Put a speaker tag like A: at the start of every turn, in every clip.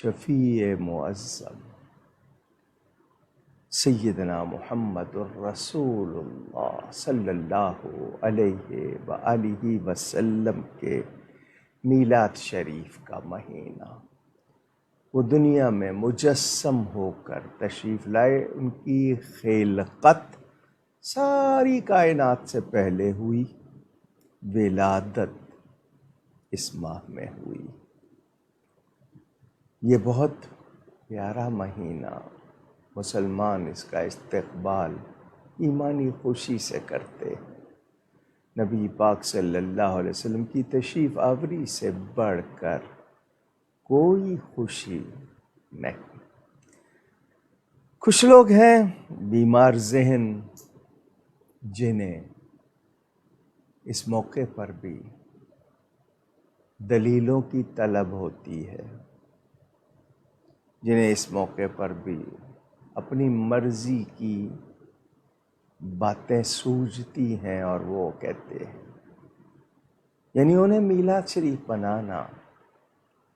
A: شفیع معظم سیدنا محمد الرسول اللہ صلی اللہ علیہ وآلہ وسلم کے میلاد شریف کا مہینہ، وہ دنیا میں مجسم ہو کر تشریف لائے۔ ان کی خلقت ساری کائنات سے پہلے ہوئی، ولادت اس ماہ میں ہوئی۔ یہ بہت پیارا مہینہ، مسلمان اس کا استقبال ایمانی خوشی سے کرتے ہیں۔ نبی پاک صلی اللہ علیہ وسلم کی تشریف آوری سے بڑھ کر کوئی خوشی نہیں۔ کچھ لوگ ہیں بیمار ذہن، جنہیں اس موقع پر بھی دلیلوں کی طلب ہوتی ہے، جنہیں اس موقع پر بھی اپنی مرضی کی باتیں سوجتی ہیں اور وہ کہتے ہیں، یعنی انہیں میلاد شریف بنانا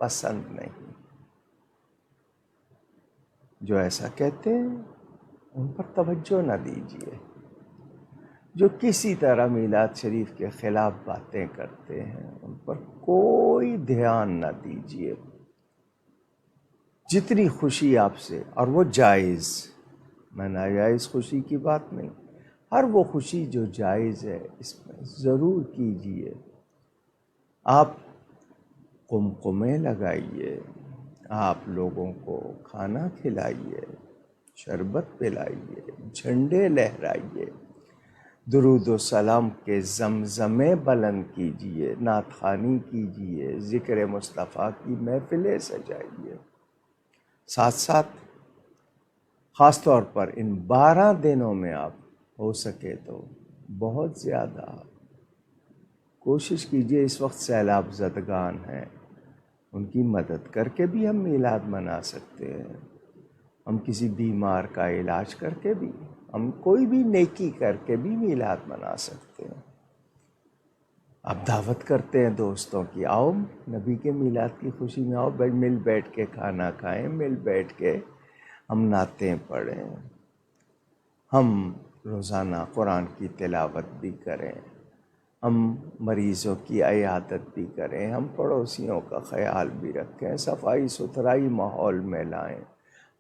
A: پسند نہیں۔ جو ایسا کہتے ہیں ان پر توجہ نہ دیجیے، جو کسی طرح میلاد شریف کے خلاف باتیں کرتے ہیں ان پر کوئی دھیان نہ دیجیے۔ جتنی خوشی آپ سے، اور وہ جائز، میں ناجائز خوشی کی بات نہیں، ہر وہ خوشی جو جائز ہے اس میں ضرور کیجیے۔ آپ قمقمے لگائیے، آپ لوگوں کو کھانا کھلائیے، شربت پلائیے، جھنڈے لہرائیے، درود و سلام کے زمزمے بلند کیجیے، نعت خوانی کیجیے، ذکر مصطفیٰ کی محفلیں سجائیے۔ ساتھ ساتھ خاص طور پر ان 12 دنوں میں آپ ہو سکے تو بہت زیادہ کوشش کیجیے۔ اس وقت سیلاب زدگان ہیں، ان کی مدد کر کے بھی ہم میلاد منا سکتے ہیں۔ ہم کسی بیمار کا علاج کر کے بھی، ہم کوئی بھی نیکی کر کے بھی میلاد منا سکتے ہیں۔ آپ دعوت کرتے ہیں دوستوں کی، آؤ نبی کے میلاد کی خوشی میں آؤ، مل بیٹھ کے کھانا کھائیں، مل بیٹھ کے ہم نعتیں پڑھیں، ہم روزانہ قرآن کی تلاوت بھی کریں، ہم مریضوں کی عیادت بھی کریں، ہم پڑوسیوں کا خیال بھی رکھیں، صفائی ستھرائی ماحول میں لائیں،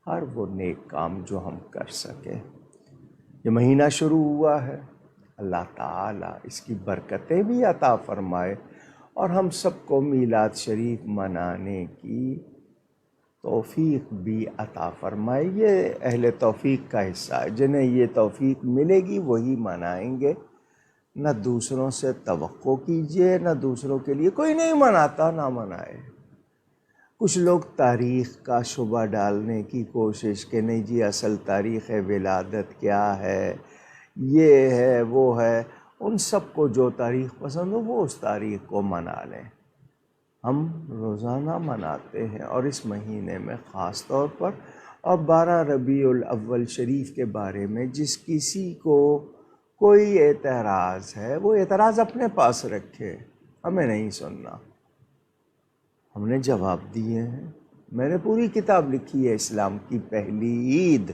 A: ہر وہ نیک کام جو ہم کر سکیں۔ یہ مہینہ شروع ہوا ہے، اللہ تعالیٰ اس کی برکتیں بھی عطا فرمائے اور ہم سب کو میلاد شریف منانے کی توفیق بھی عطا فرمائے۔ یہ اہل توفیق کا حصہ ہے، جنہیں یہ توفیق ملے گی وہی منائیں گے۔ نہ دوسروں سے توقع کیجیے، نہ دوسروں کے لیے، کوئی نہیں مناتا نہ منائے۔ کچھ لوگ تاریخ کا شبہ ڈالنے کی کوشش کہ نہیں جی اصل تاریخ ولادت کیا ہے، یہ ہے وہ ہے، ان سب کو جو تاریخ پسند ہو وہ اس تاریخ کو منا لیں۔ ہم روزانہ مناتے ہیں اور اس مہینے میں خاص طور پر، اور 12 ربیع الاول شریف کے بارے میں جس کسی کو کوئی اعتراض ہے وہ اعتراض اپنے پاس رکھے، ہمیں نہیں سننا۔ ہم نے جواب دیے ہیں، میں نے پوری کتاب لکھی ہے اسلام کی پہلی عید،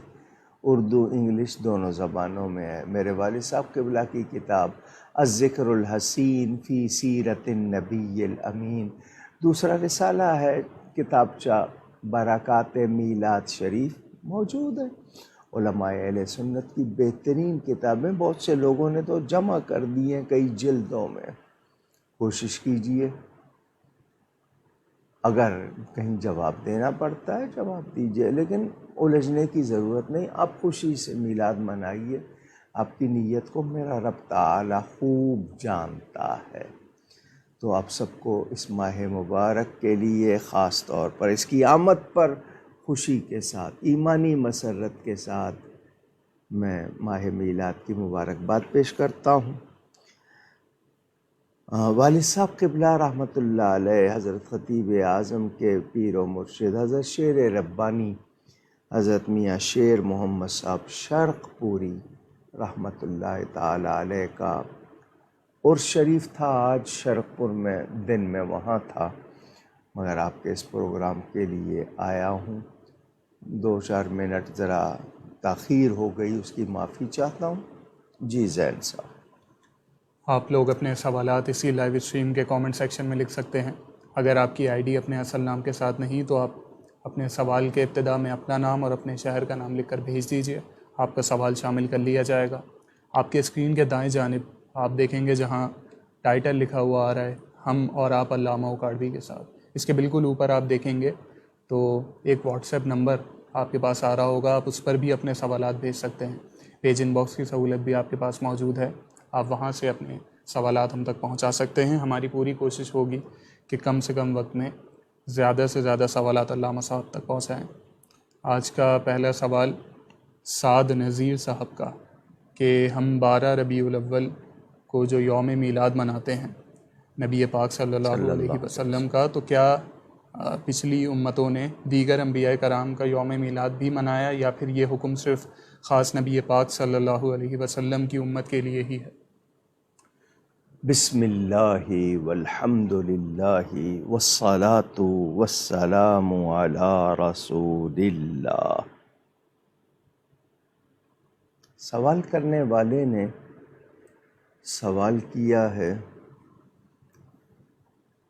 A: اردو انگلش دونوں زبانوں میں ہے۔ میرے والد صاحب قبلہ کی کتاب الذکر الحسین فی سیرت النبی الامین، دوسرا رسالہ ہے کتابچہ برکات میلاد شریف، موجود ہے۔ علماء اہل سنت کی بہترین کتابیں بہت سے لوگوں نے تو جمع کر دی ہیں کئی جلدوں میں، کوشش کیجئے۔ اگر کہیں جواب دینا پڑتا ہے جواب دیجئے، لیکن الجھنے کی ضرورت نہیں۔ آپ خوشی سے میلاد منائیے، آپ کی نیت کو میرا رب تعالی خوب جانتا ہے۔ تو آپ سب کو اس ماہ مبارک کے لیے خاص طور پر اس کی آمد پر خوشی کے ساتھ، ایمانی مسرت کے ساتھ میں ماہ میلاد کی مبارکباد پیش کرتا ہوں۔ والد صاحب قبلہ رحمۃ اللہ علیہ، حضرت خطیب اعظم کے پیر و مرشد حضرت شیر ربانی حضرت میاں شیر محمد صاحب شرق پوری رحمۃ اللہ تعالی علیہ کا عرس شریف تھا آج شرق پور میں، دن میں وہاں تھا، مگر آپ کے اس پروگرام کے لیے آیا ہوں. 2-4 منٹ ذرا تاخیر ہو گئی، اس کی معافی چاہتا ہوں. جی زین صاحب.
B: آپ لوگ اپنے سوالات اسی لائیو اسٹریم کے کامنٹ سیکشن میں لکھ سکتے ہیں. اگر آپ کی آئی ڈی اپنے اصل نام کے ساتھ نہیں تو آپ اپنے سوال کے ابتدا میں اپنا نام اور اپنے شہر کا نام لکھ کر بھیج دیجیے. آپ کا سوال شامل کر لیا جائے گا. آپ کے اسکرین کے دائیں جانب آپ دیکھیں گے جہاں ٹائٹل لکھا ہوا آ رہا ہے ہم اور آپ علامہ اکاڑوی کے ساتھ. اس کے بالکل اوپر آپ دیکھیں گے تو ایک واٹس ایپ نمبر آپ کے پاس آ رہا ہوگا. آپ اس پر بھی اپنے سوالات بھیج سکتے ہیں. پیج ان باکس کی سہولت بھی آپ کے پاس موجود ہے. آپ وہاں سے اپنے سوالات ہم تک پہنچا سکتے ہیں. ہماری پوری کوشش ہوگی کہ کم سے کم وقت میں زیادہ سے زیادہ سوالات علامہ صاحب تک پہنچائیں. آج کا پہلا سوال سعد نذیر صاحب کا کہ ہم 12 ربیع الاول کو جو یوم میلاد مناتے ہیں نبی پاک صلی اللہ علیہ وسلم کا، تو کیا پچھلی امتوں نے دیگر انبیاء کرام کا یوم میلاد بھی منایا یا پھر یہ حکم صرف خاص نبی پاک صلی اللہ علیہ وسلم کی امت کے لیے ہی ہے؟
A: بسم اللہ والحمد للہ والصلاة والسلام علی رسول اللہ. سوال کرنے والے نے سوال کیا ہے،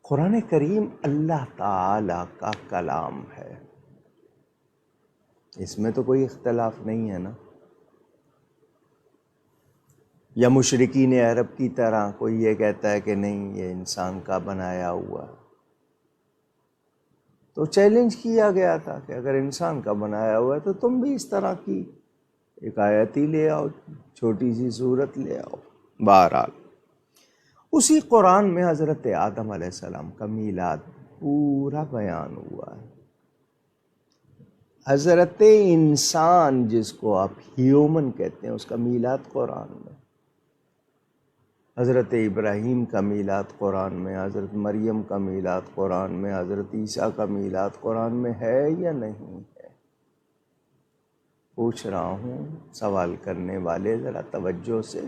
A: قرآن کریم اللہ تعالی کا کلام ہے، اس میں تو کوئی اختلاف نہیں ہے نا؟ یا مشرکین عرب کی طرح کوئی یہ کہتا ہے کہ نہیں یہ انسان کا بنایا ہوا؟ تو چیلنج کیا گیا تھا کہ اگر انسان کا بنایا ہوا ہے تو تم بھی اس طرح کی ایک آیت ہی لے آؤ، چھوٹی سی صورت لے آؤ. بہرحال اسی قرآن میں حضرت آدم علیہ السلام کا میلاد پورا بیان ہوا ہے. حضرت انسان جس کو آپ ہیومن کہتے ہیں اس کا میلاد قرآن میں، حضرت ابراہیم کا میلاد قرآن میں، حضرت مریم کا میلاد قرآن میں، حضرت عیسیٰ کا میلاد قرآن میں ہے یا نہیں ہے؟ پوچھ رہا ہوں، سوال کرنے والے ذرا توجہ سے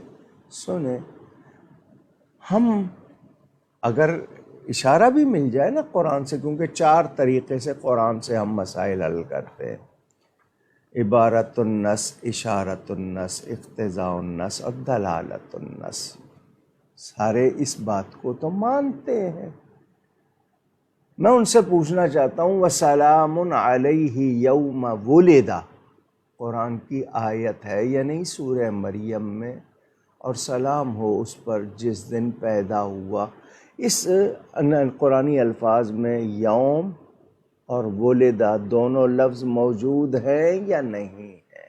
A: سنیں. ہم اگر اشارہ بھی مل جائے نا قرآن سے، کیونکہ 4 طریقے سے قرآن سے ہم مسائل حل کرتے ہیں: عبارت النص، اشارت النص، اقتضاء النص اور دلالت النص. سارے اس بات کو تو مانتے ہیں. میں ان سے پوچھنا چاہتا ہوں وَسَلَامٌ عَلَيْهِ يَوْمَ وُلِدَ قرآن کی آیت ہے یا نہیں سورہ مریم میں؟ اور سلام ہو اس پر جس دن پیدا ہوا. اس قرآنی الفاظ میں یوم اور ولدہ دونوں لفظ موجود ہیں یا نہیں ہے؟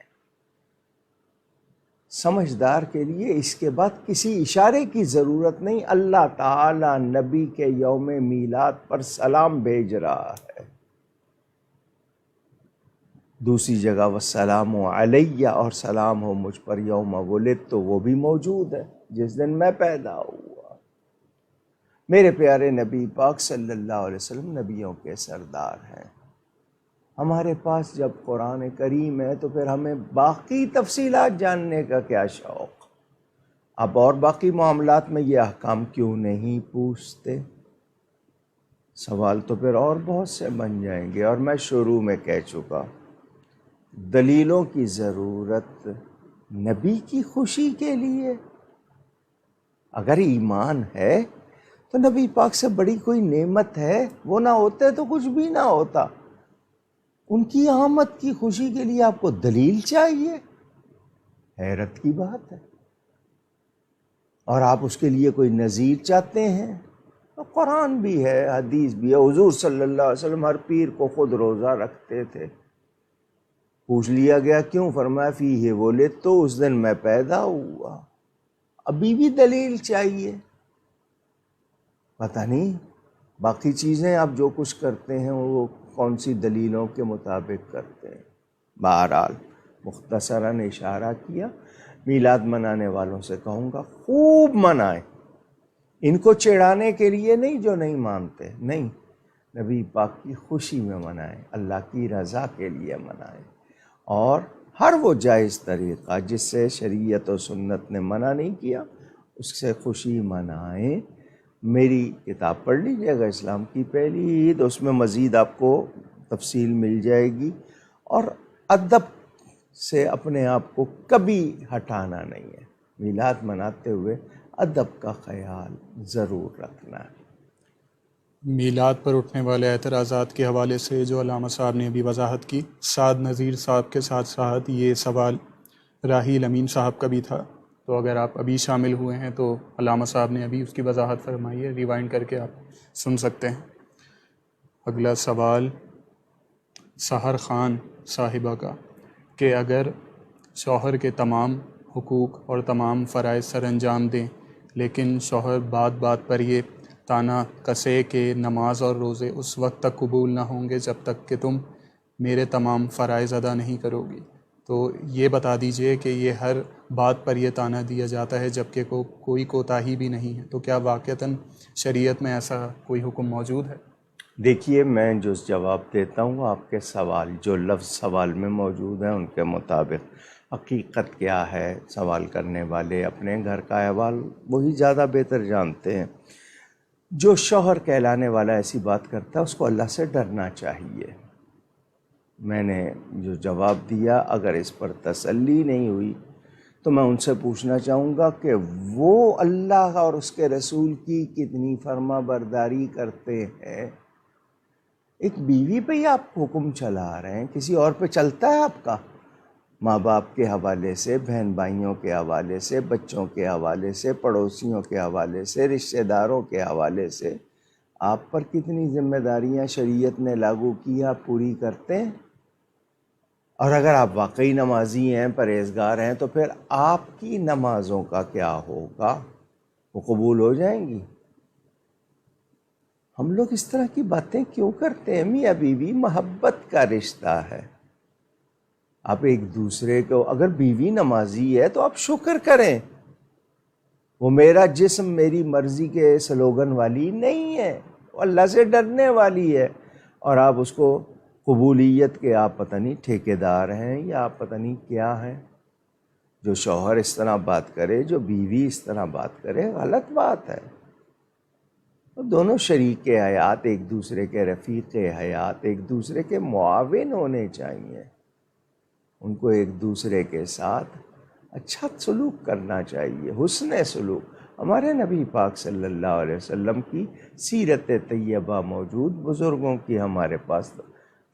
A: سمجھدار کے لیے اس کے بعد کسی اشارے کی ضرورت نہیں. اللہ تعالی نبی کے یوم میلاد پر سلام بھیج رہا ہے. دوسری جگہ والسلام علیہ اور سلام ہو مجھ پر یوم ولد، تو وہ بھی موجود ہے جس دن میں پیدا ہوا. میرے پیارے نبی پاک صلی اللہ علیہ وسلم نبیوں کے سردار ہیں. ہمارے پاس جب قرآن کریم ہے تو پھر ہمیں باقی تفصیلات جاننے کا کیا شوق؟ اب اور باقی معاملات میں یہ احکام کیوں نہیں پوچھتے؟ سوال تو پھر اور بہت سے بن جائیں گے. اور میں شروع میں کہہ چکا، دلیلوں کی ضرورت نبی کی خوشی کے لیے. اگر ایمان ہے تو نبی پاک سے بڑی کوئی نعمت ہے؟ وہ نہ ہوتے تو کچھ بھی نہ ہوتا. ان کی آمد کی خوشی کے لیے آپ کو دلیل چاہیے؟ حیرت کی بات ہے. اور آپ اس کے لیے کوئی نظیر چاہتے ہیں؟ تو قرآن بھی ہے، حدیث بھی ہے. حضور صلی اللہ علیہ وسلم ہر پیر کو خود روزہ رکھتے تھے. پوچھ لیا گیا کیوں؟ فرمایا فیہ ولدت، تو اس دن میں پیدا ہوا. ابھی بھی دلیل چاہیے؟ پتہ نہیں باقی چیزیں آپ جو کچھ کرتے ہیں وہ کون سی دلیلوں کے مطابق کرتے ہیں. بہرحال مختصراً اشارہ کیا. میلاد منانے والوں سے کہوں گا خوب منائیں. ان کو چڑھانے کے لیے نہیں جو نہیں مانتے، نہیں، نبی پاک کی خوشی میں منائیں، اللہ کی رضا کے لیے منائیں. اور ہر وہ جائز طریقہ جس سے شریعت و سنت نے منع نہیں کیا اس سے خوشی منائیں. میری کتاب پڑھ لیجیے گا، اسلام کی پہلی عید، اس میں مزید آپ کو تفصیل مل جائے گی. اور ادب سے اپنے آپ کو کبھی ہٹانا نہیں ہے. میلاد مناتے ہوئے ادب کا خیال ضرور رکھنا ہے.
B: میلاد پر اٹھنے والے اعتراضات کے حوالے سے جو علامہ صاحب نے ابھی وضاحت کی، سعد نذیر صاحب کے ساتھ ساتھ یہ سوال راحیل امین صاحب کا بھی تھا، تو اگر آپ ابھی شامل ہوئے ہیں تو علامہ صاحب نے ابھی اس کی وضاحت فرمائی ہے، ریوائنڈ کر کے آپ سن سکتے ہیں. اگلا سوال سحر خان صاحبہ کا، کہ اگر شوہر کے تمام حقوق اور تمام فرائض سر انجام دیں لیکن شوہر بات بات پر یہ طعنہ کسے کہ نماز اور روزے اس وقت تک قبول نہ ہوں گے جب تک کہ تم میرے تمام فرائض ادا نہیں کرو گی، تو یہ بتا دیجئے کہ یہ ہر بات پر یہ طعنہ دیا جاتا ہے جبکہ کوئی کوتاہی بھی نہیں ہے، تو کیا واقعتاً شریعت میں ایسا کوئی حکم موجود ہے؟
A: دیکھیے، میں جو جواب دیتا ہوں آپ کے سوال جو لفظ سوال میں موجود ہیں ان کے مطابق، حقیقت کیا ہے سوال کرنے والے اپنے گھر کا احوال وہی زیادہ بہتر جانتے ہیں. جو شوہر کہلانے والا ایسی بات کرتا ہے اس کو اللہ سے ڈرنا چاہیے. میں نے جو جواب دیا، اگر اس پر تسلی نہیں ہوئی تو میں ان سے پوچھنا چاہوں گا کہ وہ اللہ اور اس کے رسول کی کتنی فرما برداری کرتے ہیں. ایک بیوی پہ ہی آپ حکم چلا رہے ہیں، کسی اور پہ چلتا ہے آپ کا؟ ماں باپ کے حوالے سے، بہن بھائیوں کے حوالے سے، بچوں کے حوالے سے، پڑوسیوں کے حوالے سے، رشتہ داروں کے حوالے سے آپ پر کتنی ذمہ داریاں شریعت نے لاگو کی آپ پوری کرتے ہیں؟ اور اگر آپ واقعی نمازی ہیں، پرہیزگار ہیں، تو پھر آپ کی نمازوں کا کیا ہوگا؟ وہ قبول ہو جائیں گی؟ ہم لوگ اس طرح کی باتیں کیوں کرتے ہیں؟ میاں بیوی محبت کا رشتہ ہے. آپ ایک دوسرے کو، اگر بیوی نمازی ہے تو آپ شکر کریں. وہ میرا جسم میری مرضی کے سلوگن والی نہیں ہے، وہ اللہ سے ڈرنے والی ہے. اور آپ اس کو قبولیت کے آپ پتہ نہیں ٹھیکیدار ہیں یا آپ پتہ نہیں کیا ہیں. جو شوہر اس طرح بات کرے، جو بیوی اس طرح بات کرے، غلط بات ہے. دونوں شریک حیات، ایک دوسرے کے رفیق حیات، ایک دوسرے کے معاون ہونے چاہیے. ان کو ایک دوسرے کے ساتھ اچھا سلوک کرنا چاہیے، حسن سلوک. ہمارے نبی پاک صلی اللہ علیہ وسلم کی سیرت طیبہ موجود، بزرگوں کی ہمارے پاس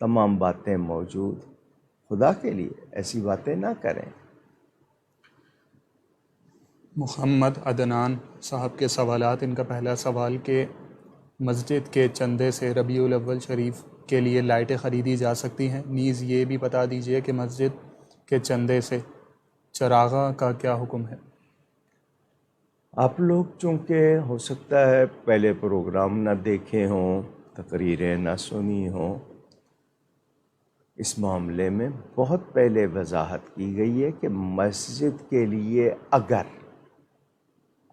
A: تمام باتیں موجود. خدا کے لیے ایسی باتیں نہ کریں.
B: محمد عدنان صاحب کے سوالات. ان کا پہلا سوال کہ مسجد کے چندے سے ربیع الاول شریف کے لیے لائٹیں خریدی جا سکتی ہیں؟ نیز یہ بھی بتا دیجئے کہ مسجد کے چندے سے چراغاں کا کیا حکم ہے؟
A: آپ لوگ چونکہ ہو سکتا ہے پہلے پروگرام نہ دیکھے ہوں، تقریریں نہ سنی ہوں، اس معاملے میں بہت پہلے وضاحت کی گئی ہے کہ مسجد کے لیے اگر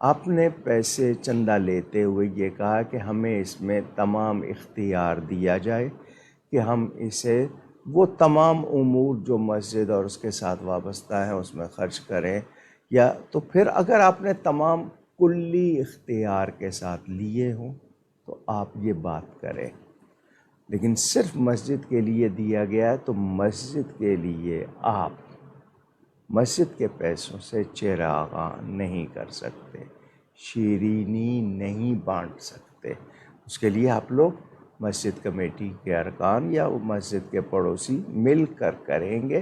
A: آپ نے پیسے چندہ لیتے ہوئے یہ کہا کہ ہمیں اس میں تمام اختیار دیا جائے کہ ہم اسے وہ تمام امور جو مسجد اور اس کے ساتھ وابستہ ہیں اس میں خرچ کریں، یا تو پھر اگر آپ نے تمام کلی اختیار کے ساتھ لیے ہوں تو آپ یہ بات کریں. لیکن صرف مسجد کے لیے دیا گیا ہے تو مسجد کے لیے آپ مسجد کے پیسوں سے چراغاں نہیں کر سکتے، شیرینی نہیں بانٹ سکتے. اس کے لیے آپ لوگ مسجد کمیٹی کے ارکان یا مسجد کے پڑوسی مل کر کریں گے.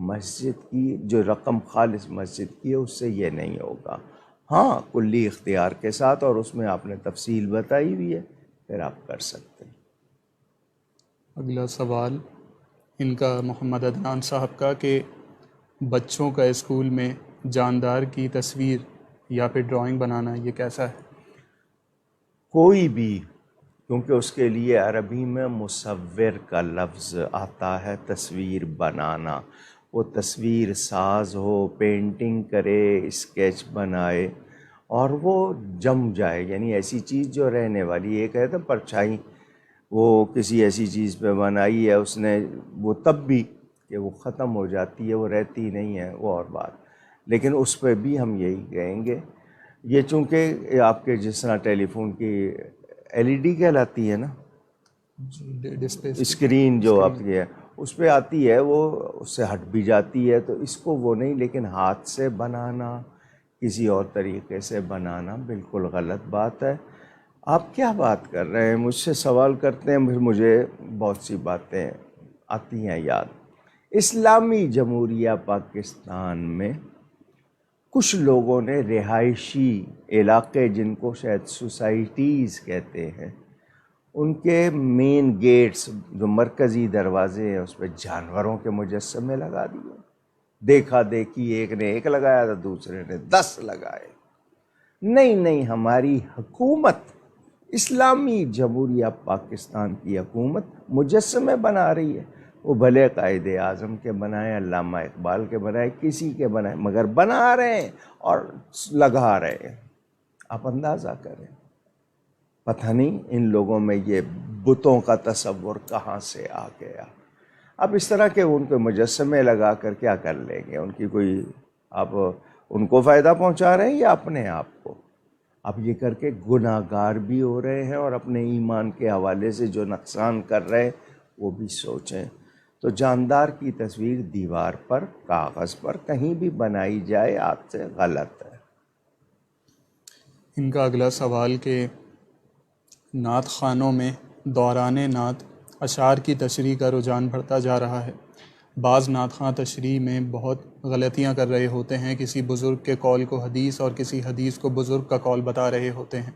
A: مسجد کی جو رقم خالص مسجد کی ہے اس سے یہ نہیں ہوگا. ہاں، کلی اختیار کے ساتھ، اور اس میں آپ نے تفصیل بتائی ہوئی ہے، پھر آپ کر سکتے ہیں.
B: اگلا سوال ان کا محمد عدنان صاحب کا کہ بچوں کا اسکول میں جاندار کی تصویر یا پھر ڈرائنگ بنانا یہ کیسا ہے؟
A: کوئی بھی، کیونکہ اس کے لیے عربی میں مصور کا لفظ آتا ہے، تصویر بنانا. وہ تصویر ساز ہو، پینٹنگ کرے، اسکیچ بنائے اور وہ جم جائے، یعنی ایسی چیز جو رہنے والی. ایک ہے تو پرچھائی، وہ کسی ایسی چیز پہ بنائی ہے اس نے، وہ تب بھی کہ وہ ختم ہو جاتی ہے، وہ رہتی نہیں ہے، وہ اور بات. لیکن اس پہ بھی ہم یہی کہیں گے یہ چونکہ آپ کے جس طرح ٹیلی فون کی LED کہلاتی ہے نا
B: ڈسپلے
A: اسکرین جو آپ کی ہے اس پہ آتی ہے، وہ اس سے ہٹ بھی جاتی ہے، تو اس کو وہ نہیں، لیکن ہاتھ سے بنانا، کسی اور طریقے سے بنانا بالکل غلط بات ہے۔ آپ کیا بات کر رہے ہیں؟ مجھ سے سوال کرتے ہیں، پھر مجھے بہت سی باتیں آتی ہیں یاد۔ اسلامی جمہوریہ پاکستان میں کچھ لوگوں نے رہائشی علاقے، جن کو شاید سوسائٹیز کہتے ہیں، ان کے مین گیٹس جو مرکزی دروازے ہیں اس پہ جانوروں کے مجسمے لگا دیے۔ دیکھا دیکھی، ایک نے ایک لگایا تو دوسرے نے 10 لگائے۔ نہیں، ہماری حکومت، اسلامی جمہوریہ پاکستان کی حکومت مجسمے بنا رہی ہے، وہ بھلے قائد اعظم کے بنائے، علامہ اقبال کے بنائے، کسی کے بنائے، مگر بنا رہے ہیں اور لگا رہے ہیں۔ آپ اندازہ کریں، پتہ نہیں ان لوگوں میں یہ بتوں کا تصور کہاں سے آ گیا۔ اب اس طرح کے ان کے مجسمے لگا کر کیا کر لیں گے؟ ان کی کوئی، آپ ان کو فائدہ پہنچا رہے ہیں یا اپنے آپ کو؟ اب یہ کر کے گناہ گار بھی ہو رہے ہیں، اور اپنے ایمان کے حوالے سے جو نقصان کر رہے ہیں وہ بھی سوچیں۔ تو جاندار کی تصویر دیوار پر، کاغذ پر کہیں بھی بنائی جائے آپ سے غلط ہے۔
B: ان کا اگلا سوال کہ نعت خوانوں میں دوران نعت اشعار کی تشریح کا رجحان بڑھتا جا رہا ہے۔ بعض نعت خواں تشریح میں بہت غلطیاں کر رہے ہوتے ہیں، کسی بزرگ کے قول کو حدیث اور کسی حدیث کو بزرگ کا قول بتا رہے ہوتے ہیں۔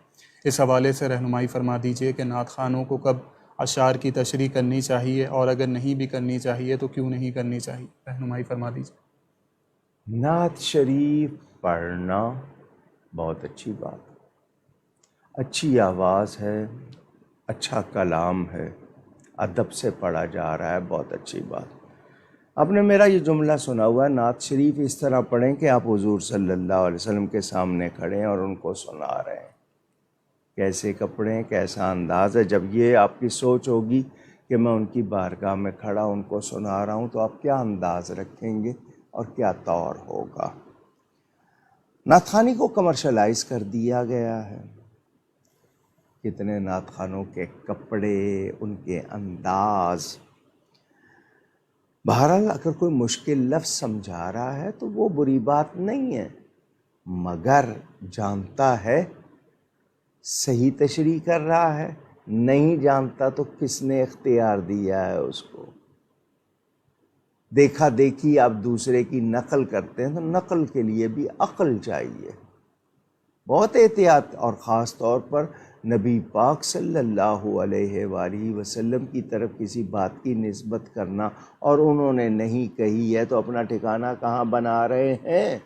B: اس حوالے سے رہنمائی فرما دیجیے کہ نعت خوانوں کو کب اشعار کی تشریح کرنی چاہیے، اور اگر نہیں بھی کرنی چاہیے تو کیوں نہیں کرنی چاہیے؟ رہنمائی فرما دیجیے۔
A: نعت شریف پڑھنا بہت اچھی بات ہے، اچھی آواز ہے، اچھا کلام ہے، ادب سے پڑھا جا رہا ہے، بہت اچھی بات۔ آپ نے میرا یہ جملہ سنا ہوا ہے، نعت شریف اس طرح پڑھیں کہ آپ حضور صلی اللہ علیہ وسلم کے سامنے کھڑے ہیں اور ان کو سنا رہے ہیں۔ کیسے کپڑے، کیسا انداز ہے؟ جب یہ آپ کی سوچ ہوگی کہ میں ان کی بارگاہ میں کھڑا ان کو سنا رہا ہوں، تو آپ کیا انداز رکھیں گے اور کیا طور ہوگا؟ نعت خوانی کو کمرشلائز کر دیا گیا ہے۔ کتنے نعت خوانوں کے کپڑے، ان کے انداز۔ بہرحال اگر کوئی مشکل لفظ سمجھا رہا ہے تو وہ بری بات نہیں ہے، مگر جانتا ہے صحیح تشریح کر رہا ہے، نہیں جانتا تو کس نے اختیار دیا ہے اس کو؟ دیکھا دیکھی آپ دوسرے کی نقل کرتے ہیں تو نقل کے لیے بھی عقل چاہیے، بہت احتیاط، اور خاص طور پر نبی پاک صلی اللہ علیہ وآلہ وسلم کی طرف کسی بات کی نسبت کرنا اور انہوں نے نہیں کہی ہے تو اپنا ٹھکانہ کہاں بنا رہے ہیں؟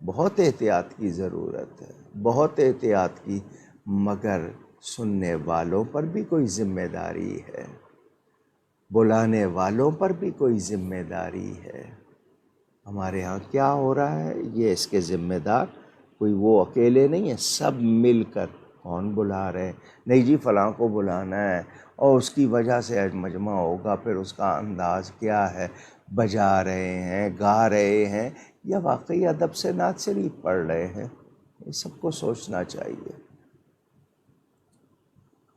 A: بہت احتیاط کی ضرورت ہے، بہت احتیاط کی، مگر سننے والوں پر بھی کوئی ذمہ داری ہے، بلانے والوں پر بھی کوئی ذمہ داری ہے۔ ہمارے ہاں کیا ہو رہا ہے، یہ اس کے ذمہ دار کوئی وہ اکیلے نہیں ہیں، سب مل کر۔ کون بلا رہے ہیں؟ نہیں جی فلاں کو بلانا ہے، اور اس کی وجہ سے مجمع ہوگا، پھر اس کا انداز کیا ہے، بجا رہے ہیں، گا رہے ہیں، یا واقعی ادب سے نعت شریف پڑھ رہے ہیں؟ یہ سب کو سوچنا چاہیے۔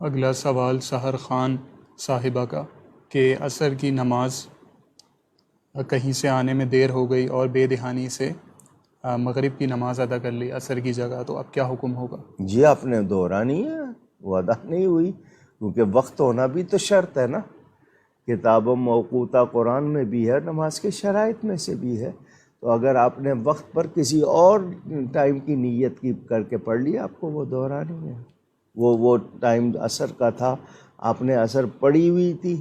B: اگلا سوال سحر خان صاحبہ کا کہ عصر کی نماز کہیں سے آنے میں دیر ہو گئی اور بے دہانی سے مغرب کی نماز ادا کر لی عصر کی جگہ، تو اب کیا حکم ہوگا؟
A: جی آپ نے دہرانی ہے، وہ ادا نہیں ہوئی، کیونکہ وقت ہونا بھی تو شرط ہے نا۔ کتاب موقوتہ قرآن میں بھی ہے، نماز کے شرائط میں سے بھی ہے، تو اگر آپ نے وقت پر کسی اور ٹائم کی نیت کی کر کے پڑھ لی، آپ کو وہ دہرانی ہے۔ وہ ٹائم عصر کا تھا، آپ نے عصر پڑھی ہوئی تھی،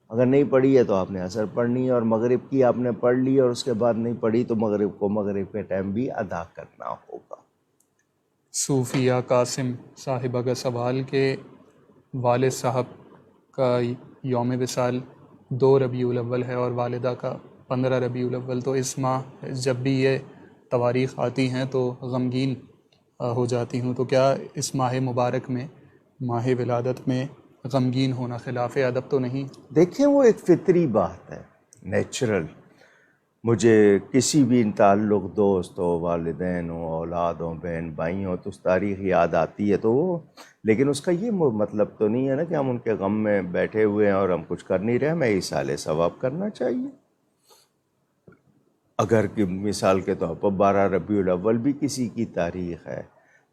A: اگر نہیں پڑھی ہے تو آپ نے عصر پڑھنی ہے، اور مغرب کی آپ نے پڑھ لی اور اس کے بعد نہیں پڑھی تو مغرب کو مغرب کے ٹائم بھی ادا کرنا ہوگا۔
B: صوفیہ قاسم صاحبہ کا سوال کہ والد صاحب کا یوم وصال 2 ربیع الاول ہے اور والدہ کا 15 ربیع الاول، تو اس ماہ جب بھی یہ تواریخ آتی ہیں تو غمگین ہو جاتی ہوں، تو کیا اس ماہ مبارک میں، ماہ ولادت میں، غمگین ہونا خلاف ادب تو نہیں؟
A: دیکھیں وہ ایک فطری بات ہے، نیچرل۔ مجھے کسی بھی تعلق، دوست ہو، والدین ہو، اولاد ہو، بہن بھائی ہو، تو اس تاریخ یاد آتی ہے تو وہ، لیکن اس کا یہ مطلب تو نہیں ہے نا کہ ہم ان کے غم میں بیٹھے ہوئے ہیں اور ہم کچھ کر نہیں رہے. ہمیں ایصال ثواب کرنا چاہیے. اگر کہ مثال کے طور پر 12 ربیع الاول بھی کسی کی تاریخ ہے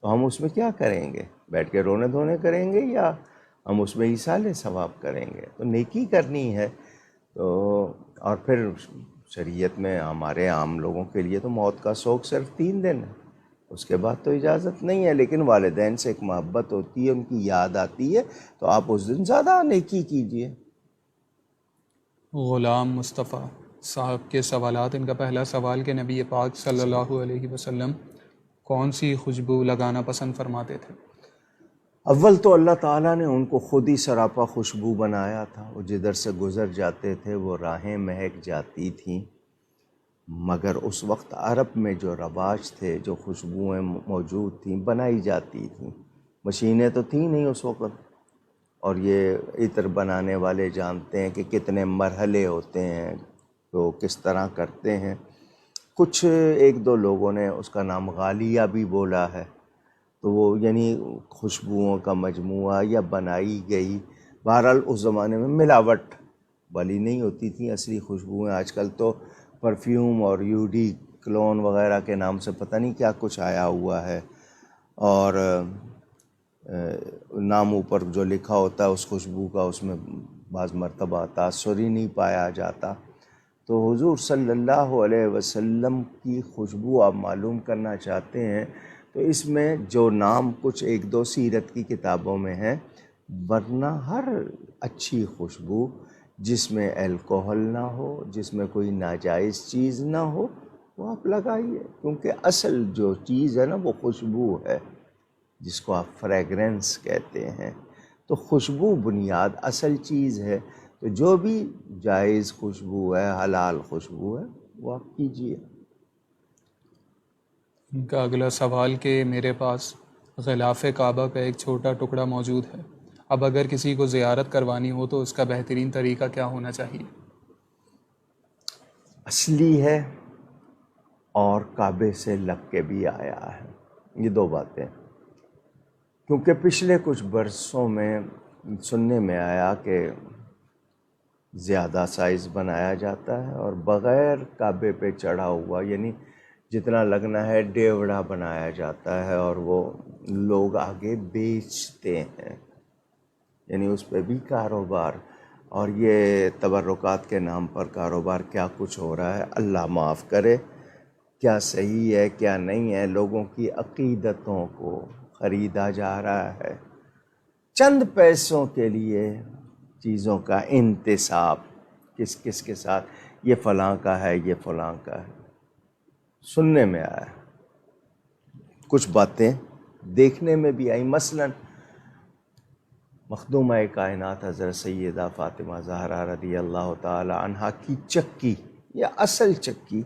A: تو ہم اس میں کیا کریں گے؟ بیٹھ کے رونے دھونے کریں گے یا ہم اس میں ایصال ثواب کریں گے؟ تو نیکی کرنی ہے. تو اور پھر شریعت میں ہمارے عام لوگوں کے لیے تو موت کا شوق صرف 3 دن ہے، اس کے بعد تو اجازت نہیں ہے. لیکن والدین سے ایک محبت ہوتی ہے، ان کی یاد آتی ہے تو آپ اس دن زیادہ نیکی کیجیے.
B: غلام مصطفیٰ صاحب کے سوالات. ان کا پہلا سوال کہ نبی پاک صلی اللہ علیہ وسلم کون سی خوشبو لگانا پسند فرماتے تھے؟
A: اول تو اللہ تعالیٰ نے ان کو خود ہی سراپا خوشبو بنایا تھا. وہ جدھر سے گزر جاتے تھے وہ راہیں مہک جاتی تھیں. مگر اس وقت عرب میں جو رواج تھے، جو خوشبوئیں موجود تھیں، بنائی جاتی تھیں. مشینیں تو تھیں نہیں اس وقت. اور یہ عطر بنانے والے جانتے ہیں کہ کتنے مرحلے ہوتے ہیں، تو کس طرح کرتے ہیں. کچھ 1-2 لوگوں نے اس کا نام غالیہ بھی بولا ہے. تو وہ یعنی خوشبوؤں کا مجموعہ یا بنائی گئی. بہرحال اس زمانے میں ملاوٹ والی نہیں ہوتی تھیں اصلی خوشبوئیں. آج کل تو پرفیوم اور یوڈی کلون وغیرہ کے نام سے پتہ نہیں کیا کچھ آیا ہوا ہے، اور نام اوپر جو لکھا ہوتا ہے اس خوشبو کا، اس میں بعض مرتبہ تاثر ہی نہیں پایا جاتا. تو حضور صلی اللہ علیہ وسلم کی خوشبو آپ معلوم کرنا چاہتے ہیں تو اس میں جو نام کچھ 1-2 سیرت کی کتابوں میں ہیں، ورنہ ہر اچھی خوشبو جس میں الکوہل نہ ہو، جس میں کوئی ناجائز چیز نہ ہو، وہ آپ لگائیے. کیونکہ اصل جو چیز ہے نا وہ خوشبو ہے، جس کو آپ فریگرنس کہتے ہیں. تو خوشبو بنیاد اصل چیز ہے. تو جو بھی جائز خوشبو ہے، حلال خوشبو ہے، وہ آپ کیجیے.
B: ان کا اگلا سوال کہ میرے پاس غلاف کعبہ کا ایک چھوٹا ٹکڑا موجود ہے. اب اگر کسی کو زیارت کروانی ہو تو اس کا بہترین طریقہ کیا ہونا چاہیے؟
A: اصلی ہے اور کعبے سے لگ کے بھی آیا ہے، یہ 2 باتیں. کیونکہ پچھلے کچھ برسوں میں سننے میں آیا کہ زیادہ سائز بنایا جاتا ہے اور بغیر کعبے پہ چڑھا ہوا، یعنی جتنا لگنا ہے ڈیوڑا بنایا جاتا ہے اور وہ لوگ آگے بیچتے ہیں. یعنی اس پہ بھی کاروبار، اور یہ تبرکات کے نام پر کاروبار کیا کچھ ہو رہا ہے، اللہ معاف کرے. کیا صحیح ہے کیا نہیں ہے، لوگوں کی عقیدتوں کو خریدا جا رہا ہے چند پیسوں کے لیے. چیزوں کا انتصاب کس کس کے ساتھ، یہ فلاں کا ہے، یہ فلاں کا ہے. سننے میں آیا، کچھ باتیں دیکھنے میں بھی آئی. مثلاً مخدومہ کائنات حضرت سیدہ فاطمہ زہرا رضی اللہ تعالی عنہا کی چکی، یا اصل چکی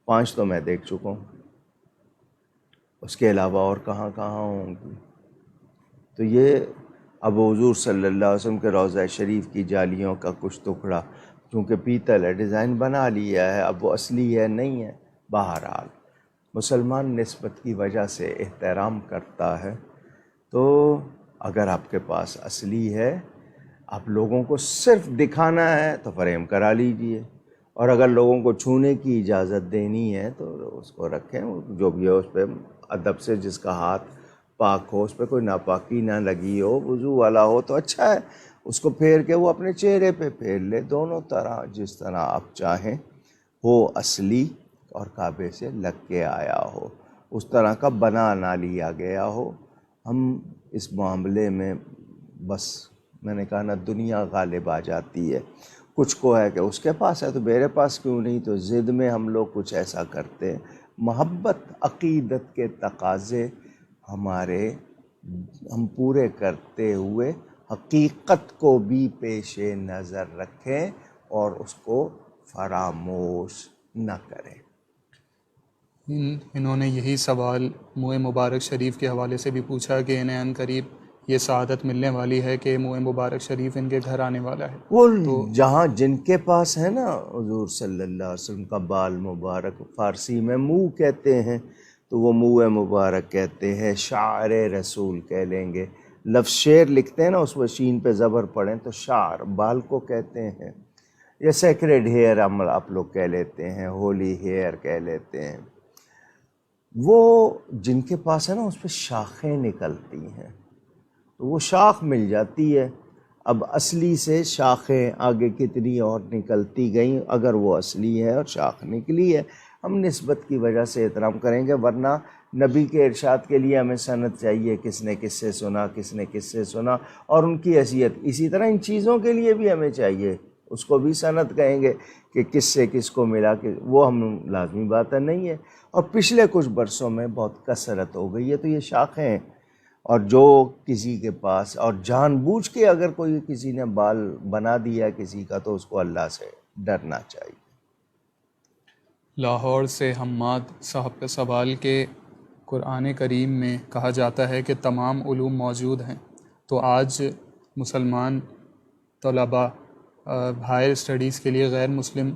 A: 5 تو میں دیکھ چکا ہوں، اس کے علاوہ اور کہاں کہاں ہوں گی. تو یہ اب حضور صلی اللہ علیہ وسلم کے روضہ شریف کی جالیوں کا کچھ ٹکڑا، چونکہ پیتل ہے، ڈیزائن بنا لیا ہے، اب وہ اصلی ہے نہیں ہے. بہرحال مسلمان نسبت کی وجہ سے احترام کرتا ہے. تو اگر آپ کے پاس اصلی ہے، آپ لوگوں کو صرف دکھانا ہے تو فریم کرا لیجئے، اور اگر لوگوں کو چھونے کی اجازت دینی ہے تو اس کو رکھیں. جو بھی ہو اس پہ ادب سے، جس کا ہاتھ پاک ہو، اس پہ کوئی ناپاکی نہ لگی ہو، وضو والا ہو تو اچھا ہے. اس کو پھیر کے وہ اپنے چہرے پہ پھیر لے. دونوں طرح جس طرح آپ چاہیں، ہو اصلی اور کعبے سے لگ کے آیا ہو، اس طرح کا بنا نہ لیا گیا ہو. ہم اس معاملے میں بس، میں نے کہا نا، دنیا غالب آ جاتی ہے. کچھ کو ہے کہ اس کے پاس ہے تو میرے پاس کیوں نہیں، تو ضد میں ہم لوگ کچھ ایسا کرتے ہیں. محبت عقیدت کے تقاضے ہم پورے کرتے ہوئے حقیقت کو بھی پیش نظر رکھیں اور اس کو فراموش نہ کریں.
B: انہوں نے یہی سوال منہ مبارک شریف کے حوالے سے بھی پوچھا کہ انہیں عنقریب یہ سعادت ملنے والی ہے کہ منہ مبارک شریف ان کے گھر آنے والا ہے.
A: وہ جہاں جن کے پاس ہے نا حضور صلی اللہ علیہ وسلم کا بال مبارک، فارسی میں منہ کہتے ہیں تو وہ منہ مبارک کہتے ہیں، شعر رسول کہہ لیں گے. لفظ شعر لکھتے ہیں نا، اس شین پہ زبر پڑھیں تو شعر بال کو کہتے ہیں، یا سیکریڈ ہیئر آپ لوگ کہہ لیتے ہیں، ہولی ہیئر کہہ لیتے ہیں. وہ جن کے پاس ہے نا اس پہ شاخیں نکلتی ہیں تو وہ شاخ مل جاتی ہے. اب اصلی سے شاخیں آگے کتنی اور نکلتی گئیں، اگر وہ اصلی ہے اور شاخ نکلی ہے ہم نسبت کی وجہ سے احترام کریں گے، ورنہ نبی کے ارشاد کے لیے ہمیں سند چاہیے، کس نے کس سے سنا، کس نے کس سے سنا، اور ان کی حیثیت. اسی طرح ان چیزوں کے لیے بھی ہمیں چاہیے، اس کو بھی سند کہیں گے کہ کس سے کس کو ملا، کہ وہ ہم لازمی بات ہے نہیں ہے. اور پچھلے کچھ برسوں میں بہت کثرت ہو گئی ہے. تو یہ شاخیں ہیں، اور جو کسی کے پاس، اور جان بوجھ کے اگر کوئی کسی نے بال بنا دیا کسی کا تو اس کو اللہ سے ڈرنا چاہیے.
B: لاہور سے حماد صاحب کا سوال کہ قرآن کریم میں کہا جاتا ہے کہ تمام علوم موجود ہیں، تو آج مسلمان طلباء ہائر اسٹڈیز کے لیے غیر مسلم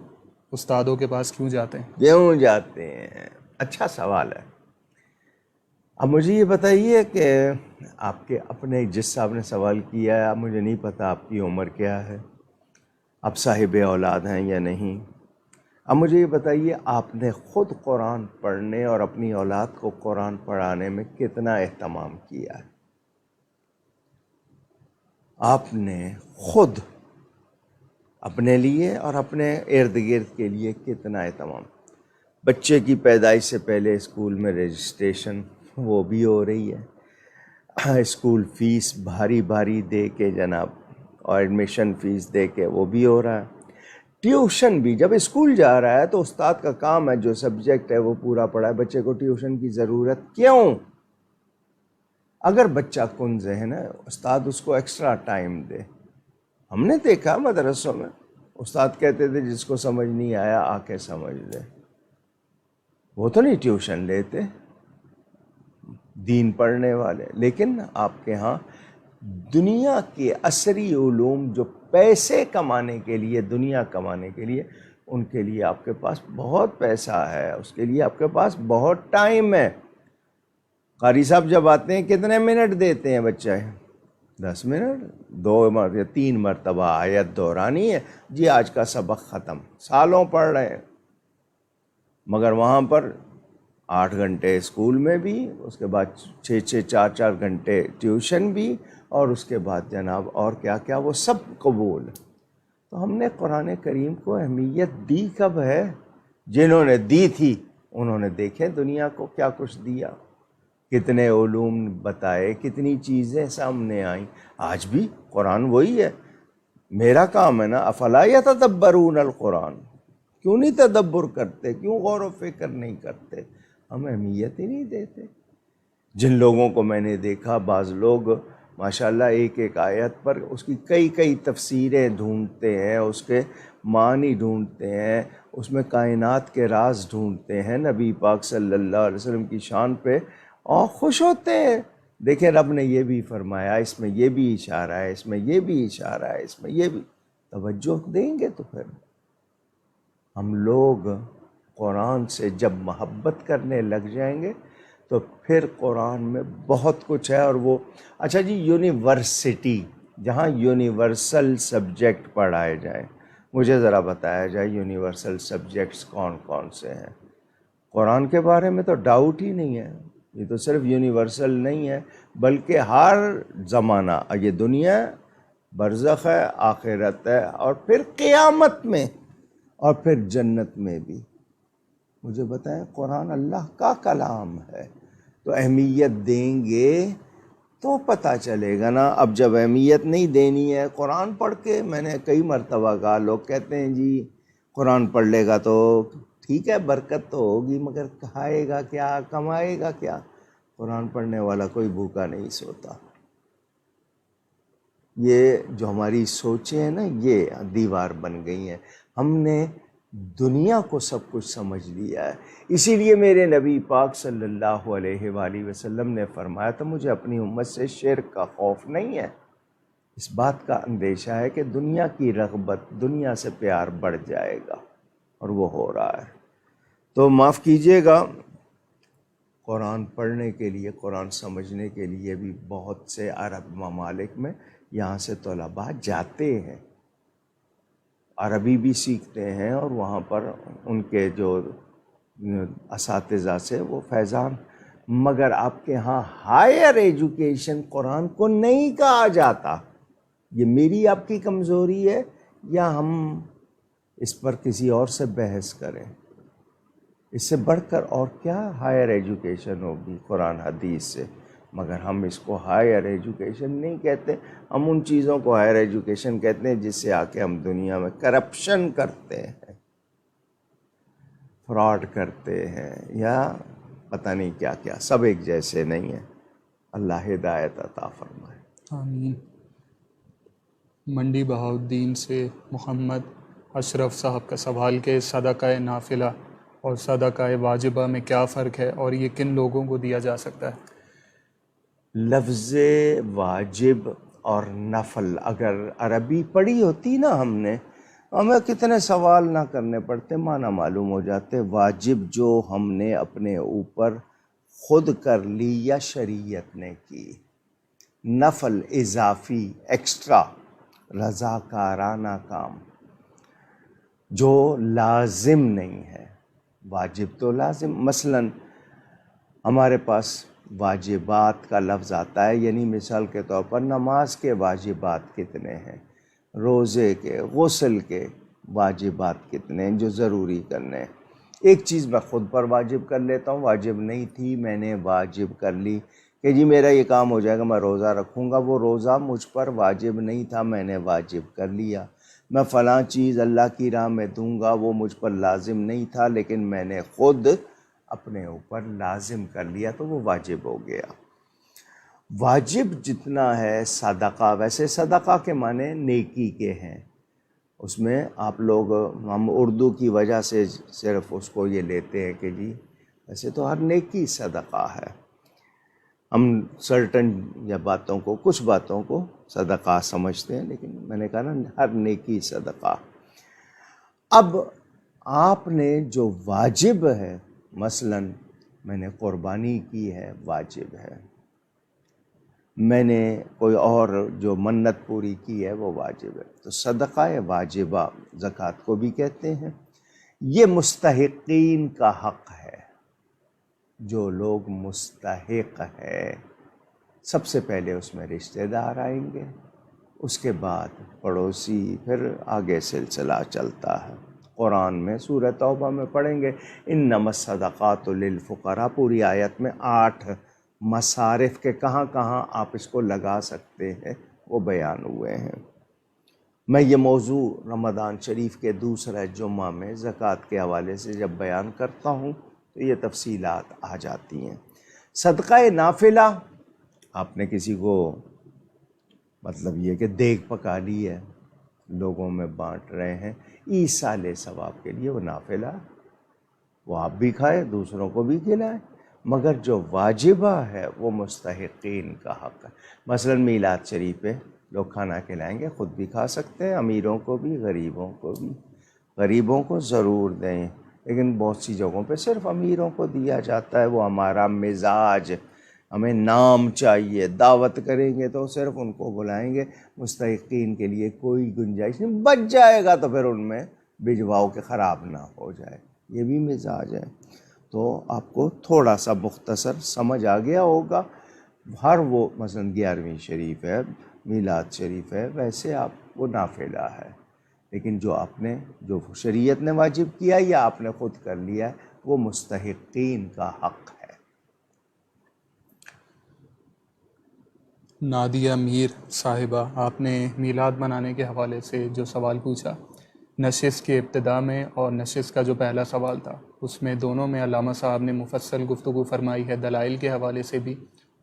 B: استادوں کے پاس کیوں جاتے ہیں؟
A: کیوں جاتے ہیں؟ اچھا سوال ہے. اب مجھے یہ بتائیے کہ آپ کے اپنے جس صاحب نے سوال کیا ہے، مجھے نہیں پتہ آپ کی عمر کیا ہے، آپ صاحب اولاد ہیں یا نہیں. اب مجھے یہ بتائیے آپ نے خود قرآن پڑھنے اور اپنی اولاد کو قرآن پڑھانے میں کتنا اہتمام کیا ہے؟ آپ نے خود اپنے لیے اور اپنے ارد گرد کے لیے کتنا اہتمام؟ بچے کی پیدائش سے پہلے اسکول میں رجسٹریشن وہ بھی ہو رہی ہے، اسکول فیس بھاری بھاری دے کے جناب، اور ایڈمیشن فیس دے کے وہ بھی ہو رہا ہے. ٹیوشن بھی جب اسکول جا رہا ہے تو استاد کا کام ہے جو سبجیکٹ ہے وہ پورا پڑھا ہے. بچے کو ٹیوشن کی ضرورت کیوں؟ اگر بچہ کن ذہن ہے استاد اس کو ایکسٹرا ٹائم دے. ہم نے دیکھا مدرسوں میں استاد کہتے تھے جس کو سمجھ نہیں آیا آ کے سمجھ لے. وہ تو نہیں ٹیوشن لیتے دین پڑھنے والے. لیکن آپ کے ہاں دنیا کے عصری علوم جو پیسے کمانے کے لیے، دنیا کمانے کے لیے، ان کے لیے آپ کے پاس بہت پیسہ ہے، اس کے لیے آپ کے پاس بہت ٹائم ہے. قاری صاحب جب آتے ہیں کتنے منٹ دیتے ہیں بچہ؟ 10 منٹ، 2 یا 3 مرتبہ آیت دہرانی ہے، جی آج کا سبق ختم. سالوں پڑھ رہے ہیں، مگر وہاں پر 8 گھنٹے اسکول میں بھی، اس کے بعد 4 گھنٹے ٹیوشن بھی، اور اس کے بعد جناب اور کیا کیا وہ سب قبول. تو ہم نے قرآن کریم کو اہمیت دی کب ہے؟ جنہوں نے دی تھی انہوں نے دیکھے دنیا کو کیا کچھ دیا، کتنے علوم بتائے، کتنی چیزیں سامنے آئیں. آج بھی قرآن وہی ہے. میرا کام ہے نا، افلا یتدبرون القرآن، کیوں نہیں تدبر کرتے، کیوں غور و فکر نہیں کرتے؟ ہم اہمیت ہی نہیں دیتے. جن لوگوں کو میں نے دیکھا، بعض لوگ ماشاءاللہ ایک ایک آیت پر اس کی کئی تفسیریں ڈھونڈتے ہیں، اس کے معنی ڈھونڈتے ہیں، اس میں کائنات کے راز ڈھونڈتے ہیں نبی پاک صلی اللہ علیہ وسلم کی شان پہ، اور خوش ہوتے ہیں. دیکھیں رب نے یہ بھی فرمایا، اس میں یہ بھی اشارہ ہے، اس میں یہ بھی اشارہ ہے، اس میں یہ بھی. توجہ دیں گے تو پھر ہم لوگ قرآن سے جب محبت کرنے لگ جائیں گے تو پھر قرآن میں بہت کچھ ہے. اور وہ اچھا جی، یونیورسٹی جہاں یونیورسل سبجیکٹ پڑھائے جائیں، مجھے ذرا بتایا جائے یونیورسل سبجیکٹس کون کون سے ہیں؟ قرآن کے بارے میں تو ڈاؤٹ ہی نہیں ہے. یہ تو صرف یونیورسل نہیں ہے بلکہ ہر زمانہ، یہ دنیا برزخ ہے، آخرت ہے، اور پھر قیامت میں، اور پھر جنت میں بھی. مجھے بتائیں قرآن اللہ کا کلام ہے تو اہمیت دیں گے تو پتہ چلے گا نا. اب جب اہمیت نہیں دینی ہے قرآن پڑھ کے، میں نے کئی مرتبہ کہا، لوگ کہتے ہیں جی قرآن پڑھ لے گا تو ٹھیک ہے برکت تو ہوگی، مگر کھائے گا کیا، کمائے گا کیا؟ قرآن پڑھنے والا کوئی بھوکا نہیں سوتا. یہ جو ہماری سوچیں ہیں نا، یہ دیوار بن گئی ہیں. ہم نے دنیا کو سب کچھ سمجھ لیا ہے. اسی لیے میرے نبی پاک صلی اللہ علیہ وآلہ وسلم نے فرمایا تھا مجھے اپنی امت سے شرک کا خوف نہیں ہے، اس بات کا اندیشہ ہے کہ دنیا کی رغبت، دنیا سے پیار بڑھ جائے گا، اور وہ ہو رہا ہے. تو معاف کیجیے گا، قرآن پڑھنے کے لیے، قرآن سمجھنے کے لیے بھی بہت سے عرب ممالک میں یہاں سے طلباء جاتے ہیں، عربی بھی سیکھتے ہیں، اور وہاں پر ان کے جو اساتذہ سے وہ فیضان. مگر آپ کے ہاں ہائر ایجوکیشن قرآن کو نہیں کہا جاتا. یہ میری آپ کی کمزوری ہے یا ہم اس پر کسی اور سے بحث کریں؟ اس سے بڑھ کر اور کیا ہائر ایجوکیشن ہوگی قرآن حدیث سے؟ مگر ہم اس کو ہائر ایجوکیشن نہیں کہتے، ہم ان چیزوں کو ہائر ایجوکیشن کہتے ہیں جس سے آ کے ہم دنیا میں کرپشن کرتے ہیں، فراڈ کرتے ہیں، یا پتہ نہیں کیا کیا. سب ایک جیسے نہیں ہیں. اللہ ہدایت عطا فرمائے.
B: آمین. منڈی بہاؤالدین سے محمد اشرف صاحب کا سوال کہ صدقہ نافلہ اور صدقہ واجبہ میں کیا فرق ہے اور یہ کن لوگوں کو دیا جا سکتا ہے؟
A: لفظ واجب اور نفل اگر عربی پڑھی ہوتی نا ہم نے، ہمیں کتنے سوال نہ کرنے پڑتے، معنی معلوم ہو جاتے. واجب جو ہم نے اپنے اوپر خود کر لی یا شریعت نے کی، نفل اضافی ایکسٹرا رضاکارانہ کام جو لازم نہیں ہے. واجب تو لازم، مثلا ہمارے پاس واجبات کا لفظ آتا ہے، یعنی مثال کے طور پر نماز کے واجبات کتنے ہیں، روزے کے، غسل کے واجبات کتنے ہیں جو ضروری کرنے ہیں. ایک چیز میں خود پر واجب کر لیتا ہوں، واجب نہیں تھی میں نے واجب کر لی کہ جی میرا یہ کام ہو جائے گا، میں روزہ رکھوں گا. وہ روزہ مجھ پر واجب نہیں تھا، میں نے واجب کر لیا. میں فلاں چیز اللہ کی راہ میں دوں گا، وہ مجھ پر لازم نہیں تھا لیکن میں نے خود اپنے اوپر لازم کر لیا، تو وہ واجب ہو گیا. واجب جتنا ہے صدقہ، ویسے صدقہ کے معنی نیکی کے ہیں. اس میں آپ لوگ، ہم اردو کی وجہ سے صرف اس کو یہ لیتے ہیں کہ جی ویسے تو ہر نیکی صدقہ ہے. ہم سرٹن یا باتوں کو، کچھ باتوں کو صدقہ سمجھتے ہیں، لیکن میں نے کہا نا ہر نیکی صدقہ. اب آپ نے جو واجب ہے، مثلا میں نے قربانی کی ہے، واجب ہے. میں نے کوئی اور جو منت پوری کی ہے وہ واجب ہے. تو صدقہ واجبہ زکوٰۃ کو بھی کہتے ہیں. یہ مستحقین کا حق ہے. جو لوگ مستحق ہے، سب سے پہلے اس میں رشتہ دار آئیں گے، اس کے بعد پڑوسی، پھر آگے سلسلہ چلتا ہے. قرآن میں سورہ توبہ میں پڑھیں گے انما الصدقات للفقراء، پوری آیت میں 8 مصارف کے کہاں کہاں آپ اس کو لگا سکتے ہیں وہ بیان ہوئے ہیں. میں یہ موضوع رمضان شریف کے دوسرے جمعہ میں زکوٰۃ کے حوالے سے جب بیان کرتا ہوں تو یہ تفصیلات آ جاتی ہیں. صدقہ نافلہ، آپ نے کسی کو مطلب یہ کہ دیگ پکا لی ہے، لوگوں میں بانٹ رہے ہیں ایصال ثواب کے لیے، وہ نافلہ، وہ آپ بھی کھائے دوسروں کو بھی کھلائیں. مگر جو واجبہ ہے وہ مستحقین کا حق ہے. مثلا میلاد شریف پہ لوگ کھانا کھلائیں گے، خود بھی کھا سکتے ہیں، امیروں کو بھی، غریبوں کو بھی. غریبوں کو ضرور دیں، لیکن بہت سی جگہوں پہ صرف امیروں کو دیا جاتا ہے. وہ ہمارا مزاج، ہمیں نام چاہیے. دعوت کریں گے تو صرف ان کو بلائیں گے، مستحقین کے لیے کوئی گنجائش نہیں. بچ جائے گا تو پھر ان میں بھجواؤ کہ خراب نہ ہو جائے، یہ بھی مزاج ہے. تو آپ کو تھوڑا سا مختصر سمجھ آ گیا ہوگا. ہر وہ مثلا 11ویں شریف ہے، میلاد شریف ہے، ویسے آپ وہ نافلہ ہے. لیکن جو آپ نے، جو شریعت نے واجب کیا یا آپ نے خود کر لیا، وہ مستحقین کا حق ہے.
B: نادیہ میر صاحبہ، آپ نے میلاد منانے کے حوالے سے جو سوال پوچھا، نشست کی ابتدا میں اور نشست کا جو پہلا سوال تھا اس میں دونوں میں علامہ صاحب نے مفصل گفتگو فرمائی ہے، دلائل کے حوالے سے بھی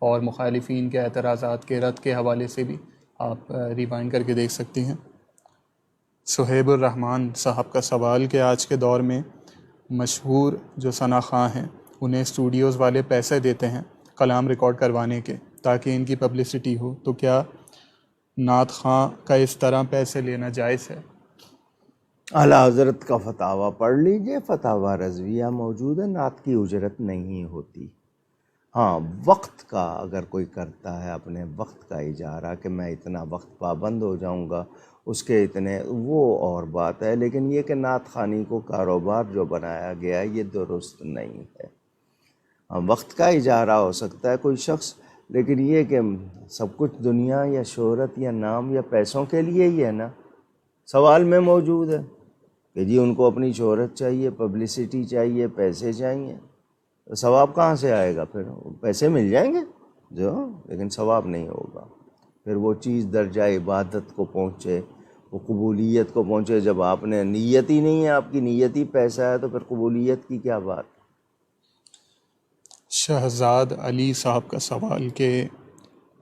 B: اور مخالفین کے اعتراضات کے رد کے حوالے سے بھی. آپ ریوائنڈ کر کے دیکھ سکتی ہیں. صہیب الرحمن صاحب کا سوال کہ آج کے دور میں مشہور جو ثنا خواں ہیں انہیں اسٹوڈیوز والے پیسے دیتے ہیں کلام ریکارڈ کروانے کے تاکہ ان کی پبلسٹی ہو، تو کیا نعت خواں کا اس طرح پیسے لینا جائز ہے؟
A: اعلیٰ حضرت کا فتاویٰ پڑھ لیجئے، فتاویٰ رضویہ موجود ہے، نعت کی اجرت نہیں ہوتی۔ ہاں، وقت کا اگر کوئی کرتا ہے اپنے وقت کا اجارہ کہ میں اتنا وقت پابند ہو جاؤں گا اس کے اتنے، وہ اور بات ہے، لیکن یہ کہ نعت خوانی کو کاروبار جو بنایا گیا ہے یہ درست نہیں ہے۔ ہاں، وقت کا اجارہ ہو سکتا ہے کوئی شخص، لیکن یہ کہ سب کچھ دنیا یا شہرت یا نام یا پیسوں کے لیے ہی ہے نا۔ سوال میں موجود ہے کہ جی ان کو اپنی شہرت چاہیے، پبلسٹی چاہیے، پیسے چاہیے، تو ثواب کہاں سے آئے گا؟ پھر پیسے مل جائیں گے جو، لیکن ثواب نہیں ہوگا۔ پھر وہ چیز درجہ عبادت کو پہنچے، وہ قبولیت کو پہنچے۔ جب آپ نے نیت ہی نہیں ہے، آپ کی نیت ہی پیسہ ہے، تو پھر قبولیت کی کیا بات؟
B: شہزاد علی صاحب کا سوال کہ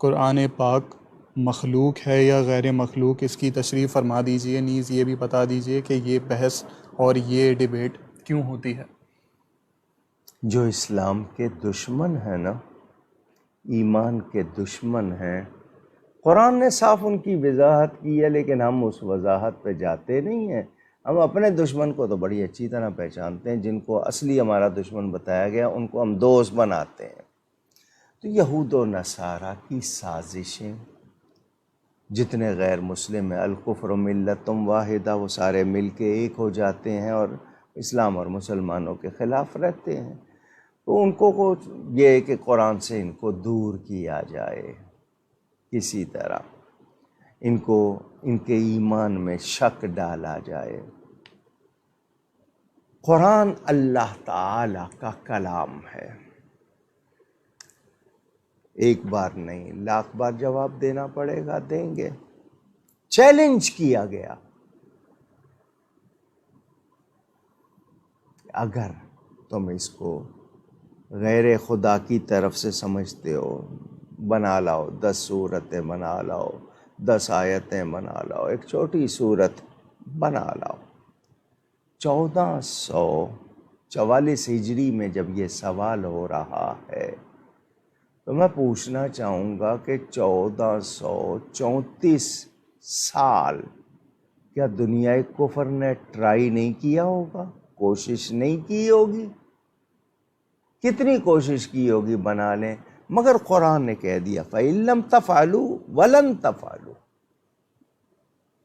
B: قرآن پاک مخلوق ہے یا غیر مخلوق، اس کی تشریح فرما دیجئے، نیز یہ بھی بتا دیجئے کہ یہ بحث اور یہ ڈیبیٹ کیوں ہوتی ہے؟
A: جو اسلام کے دشمن ہیں نا، ایمان کے دشمن ہیں، قرآن نے صاف ان کی وضاحت کی ہے، لیکن ہم اس وضاحت پہ جاتے نہیں ہیں۔ ہم اپنے دشمن کو تو بڑی اچھی طرح پہچانتے ہیں، جن کو اصلی ہمارا دشمن بتایا گیا ان کو ہم دوست بناتے ہیں۔ تو یہود و نصارہ کی سازشیں، جتنے غیر مسلم ہیں، الکفر ملت واحدہ، وہ سارے مل کے ایک ہو جاتے ہیں اور اسلام اور مسلمانوں کے خلاف رہتے ہیں۔ تو ان کو یہ ہے کہ قرآن سے ان کو دور کیا جائے، کسی طرح ان کو ان کے ایمان میں شک ڈالا جائے۔ قرآن اللہ تعالی کا کلام ہے، ایک بار نہیں لاکھ بار جواب دینا پڑے گا، دیں گے۔ چیلنج کیا گیا، اگر تم اس کو غیر خدا کی طرف سے سمجھتے ہو، بنا لاؤ 10 سورتیں، بنا لاؤ 10 آیتیں، بنا لاؤ ایک چھوٹی سورت بنا لاؤ۔ 1444 ہجری میں جب یہ سوال ہو رہا ہے تو میں پوچھنا چاہوں گا کہ 1434 سال کیا دنیا کفر نے ٹرائی نہیں کیا ہوگا؟ کوشش نہیں کی ہوگی؟ کتنی کوشش کی ہوگی بنا لیں، مگر قرآن نے کہہ دیا فَإِن لَمْ تَفْعَلُوا وَلَن تَفْعَلُوا،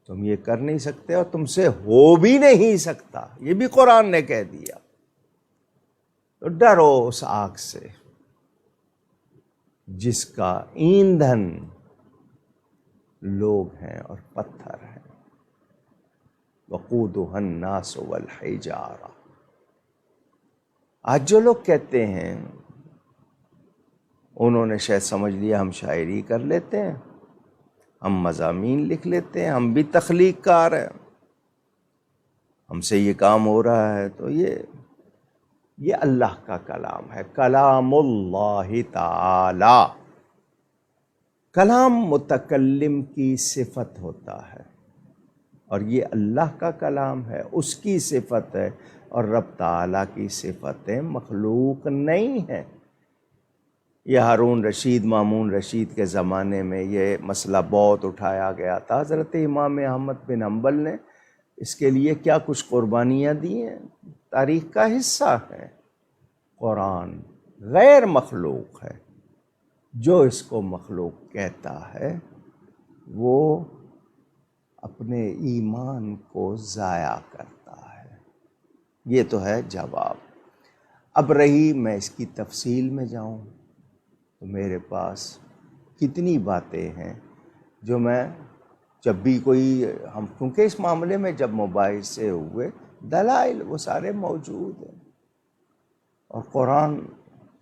A: تم یہ کر نہیں سکتے اور تم سے ہو بھی نہیں سکتا، یہ بھی قرآن نے کہہ دیا۔ تو ڈرو اس آگ سے جس کا ایندھن لوگ ہیں اور پتھر ہیں۔ وقودها الناس والحجارہ۔ آج جو لوگ کہتے ہیں، انہوں نے شاید سمجھ لیا ہم شاعری کر لیتے ہیں، ہم مضامین لکھ لیتے ہیں، ہم بھی تخلیق کار ہیں، ہم سے یہ کام ہو رہا ہے۔ تو یہ اللہ کا کلام ہے، کلام اللہ تعالی۔ کلام متکلم کی صفت ہوتا ہے اور یہ اللہ کا کلام ہے، اس کی صفت ہے، اور رب تعالیٰ کی صفتیں مخلوق نہیں ہیں۔ یہ ہارون رشید، مامون رشید کے زمانے میں یہ مسئلہ بہت اٹھایا گیا تھا۔ حضرت امام احمد بن حنبل نے اس کے لیے کیا کچھ قربانیاں دی ہیں، تاریخ کا حصہ ہے۔ قرآن غیر مخلوق ہے، جو اس کو مخلوق کہتا ہے وہ اپنے ایمان کو ضائع کرتا ہے۔ یہ تو ہے جواب۔ اب رہی میں اس کی تفصیل میں جاؤں تو میرے پاس کتنی باتیں ہیں جو میں جب بھی کوئی ہم، کیونکہ اس معاملے میں جب موبائل سے ہوئے دلائل وہ سارے موجود ہیں، اور قرآن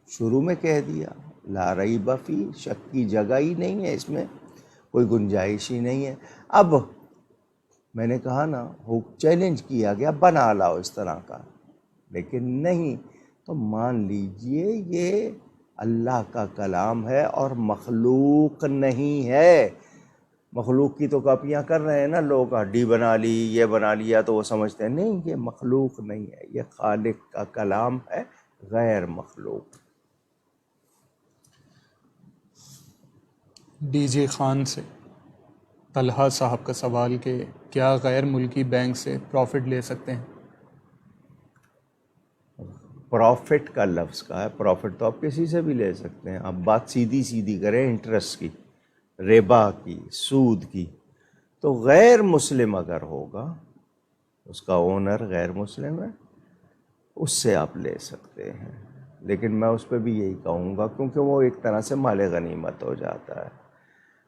A: شروع میں کہہ دیا لا ریب فی، شک کی جگہ ہی نہیں ہے، اس میں کوئی گنجائش ہی نہیں ہے۔ اب میں نے کہا نا، چیلنج کیا گیا بنا لاؤ اس طرح کا، لیکن نہیں، تو مان لیجئے یہ اللہ کا کلام ہے اور مخلوق نہیں ہے۔ مخلوق کی تو کاپیاں کر رہے ہیں نا لوگ، ہڈی بنا لی، یہ بنا لیا، تو وہ سمجھتے ہیں نہیں یہ مخلوق نہیں ہے، یہ خالق کا کلام ہے، غیر مخلوق۔
B: ڈی جے خان سے طلحہ صاحب کا سوال کہ کیا غیر ملکی بینک سے پروفٹ لے سکتے ہیں؟
A: پروفٹ کا لفظ کا ہے، پروفٹ تو آپ کسی سے بھی لے سکتے ہیں۔ آپ بات سیدھی سیدھی کریں انٹرسٹ کی، ربا کی، سود کی، تو غیر مسلم اگر ہوگا، اس کا اونر غیر مسلم ہے، اس سے آپ لے سکتے ہیں، لیکن میں اس پہ بھی یہی کہوں گا کیونکہ وہ ایک طرح سے مال غنیمت ہو جاتا ہے۔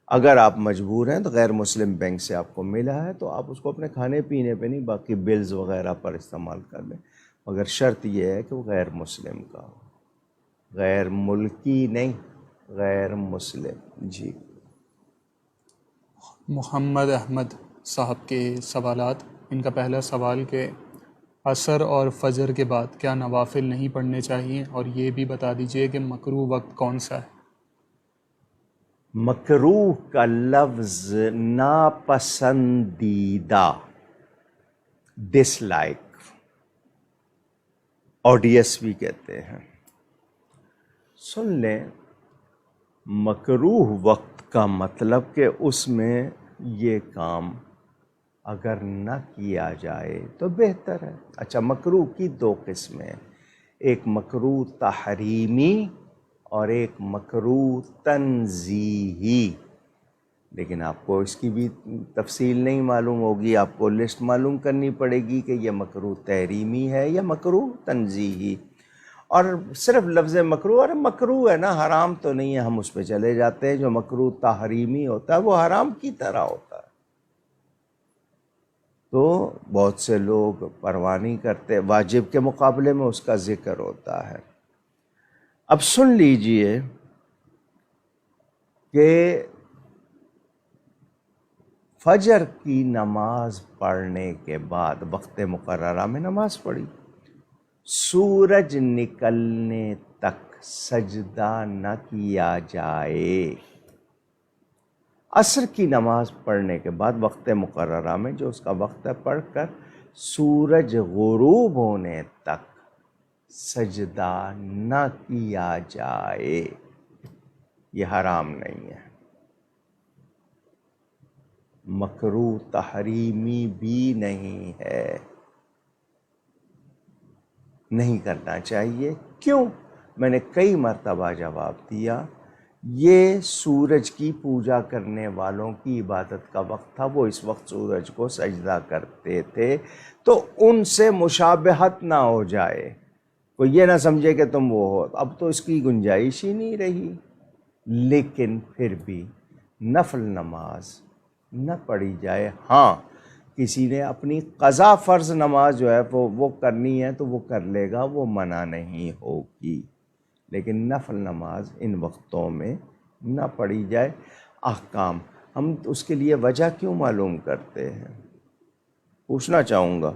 A: اگر آپ مجبور ہیں تو غیر مسلم بینک سے آپ کو ملا ہے تو آپ اس کو اپنے کھانے پینے پہ نہیں، باقی بلز وغیرہ پر استعمال کر لیں، مگر شرط یہ ہے کہ وہ غیر مسلم کا ہو، غیر ملکی نہیں، غیر مسلم۔ جی
B: محمد احمد صاحب کے سوالات، ان کا پہلا سوال کہ عصر اور فجر کے بعد کیا نوافل نہیں پڑھنے چاہیے، اور یہ بھی بتا دیجئے کہ مکروہ وقت کون سا ہے؟
A: مکروہ کا لفظ ناپسندیدہ، ڈس لائک، اوڈیس بھی کہتے ہیں۔ سن لیں، مکروہ وقت کا مطلب کہ اس میں یہ کام اگر نہ کیا جائے تو بہتر ہے۔ اچھا، مکروہ کی دو قسمیں، ایک مکروہ تحریمی اور ایک مکروہ تنزیہی، لیکن آپ کو اس کی بھی تفصیل نہیں معلوم ہوگی، آپ کو لسٹ معلوم کرنی پڑے گی کہ یہ مکروہ تحریمی ہے یا مکروہ تنزیہی۔ اور صرف لفظ مکروہ، اور مکروہ ہے نا، حرام تو نہیں ہے، ہم اس پہ چلے جاتے ہیں۔ جو مکروہ تحریمی ہوتا ہے وہ حرام کی طرح ہوتا ہے، تو بہت سے لوگ پرواہ نہیں کرتے، واجب کے مقابلے میں اس کا ذکر ہوتا ہے۔ اب سن لیجئے کہ فجر کی نماز پڑھنے کے بعد وقت مقررہ میں نماز پڑھی، سورج نکلنے تک سجدہ نہ کیا جائے۔ عصر کی نماز پڑھنے کے بعد وقت مقررہ میں جو اس کا وقت ہے پڑھ کر سورج غروب ہونے تک سجدہ نہ کیا جائے، یہ حرام نہیں ہے، مکروہ تحریمی بھی نہیں ہے، نہیں کرنا چاہیے۔ کیوں؟ میں نے کئی مرتبہ جواب دیا، یہ سورج کی پوجا کرنے والوں کی عبادت کا وقت تھا، وہ اس وقت سورج کو سجدہ کرتے تھے، تو ان سے مشابہت نہ ہو جائے، کوئی یہ نہ سمجھے کہ تم وہ ہو، اب تو اس کی گنجائش ہی نہیں رہی۔ لیکن پھر بھی نفل نماز نہ پڑھی جائے۔ ہاں، کسی نے اپنی قضا فرض نماز جو ہے وہ کرنی ہے تو وہ کر لے گا، وہ منع نہیں ہوگی، لیکن نفل نماز ان وقتوں میں نہ پڑھی جائے۔ احکام ہم اس کے لیے وجہ کیوں معلوم کرتے ہیں؟ پوچھنا چاہوں گا،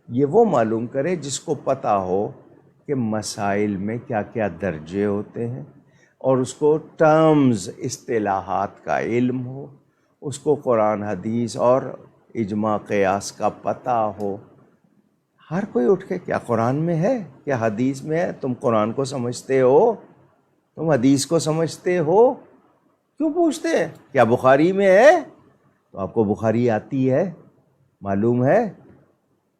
A: یہ وہ معلوم کرے جس کو پتہ ہو کہ مسائل میں کیا کیا درجے ہوتے ہیں، اور اس کو ٹرمز، اصطلاحات کا علم ہو، اس کو قرآن حدیث اور اجماع قیاس کا پتہ ہو۔ ہر کوئی اٹھ کے کیا قرآن میں ہے، کیا حدیث میں ہے؟ تم قرآن کو سمجھتے ہو؟ تم حدیث کو سمجھتے ہو؟ کیوں پوچھتے ہیں کیا بخاری میں ہے؟ تو آپ کو بخاری آتی ہے، معلوم ہے،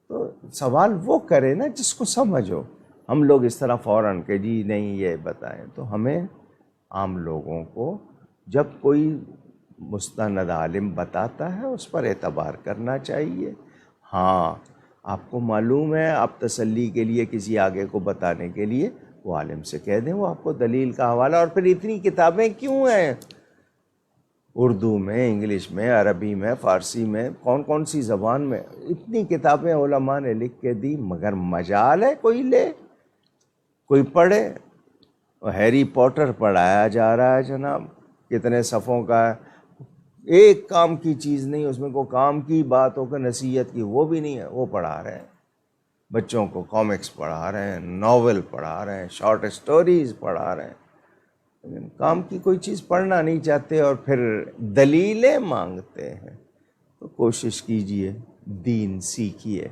A: تو سوال وہ کرے نا جس کو سمجھ ہو۔ ہم لوگ اس طرح فوراً کہ جی نہیں یہ بتائیں، تو ہمیں عام لوگوں کو جب کوئی مستند عالم بتاتا ہے اس پر اعتبار کرنا چاہیے۔ ہاں، آپ کو معلوم ہے، آپ تسلی کے لیے کسی آگے کو بتانے کے لیے وہ عالم سے کہہ دیں، وہ آپ کو دلیل کا حوالہ۔ اور پھر اتنی کتابیں کیوں ہیں اردو میں، انگلش میں، عربی میں، فارسی میں، کون کون سی زبان میں اتنی کتابیں علماء نے لکھ کے دی، مگر مجال ہے کوئی لے، کوئی پڑھے۔ ہیری پوٹر پڑھایا جا رہا ہے جناب، کتنے صفوں کا ہے، ایک کام کی چیز نہیں اس میں، کوئی کام کی بات ہو کہ نصیحت کی، وہ بھی نہیں ہے، وہ پڑھا رہے ہیں بچوں کو، کامکس پڑھا رہے ہیں، ناول پڑھا رہے ہیں، شارٹ سٹوریز پڑھا رہے ہیں۔ لیکن کام کی کوئی چیز پڑھنا نہیں چاہتے اور پھر دلیلیں مانگتے ہیں. تو کوشش کیجئے، دین سیکھیے.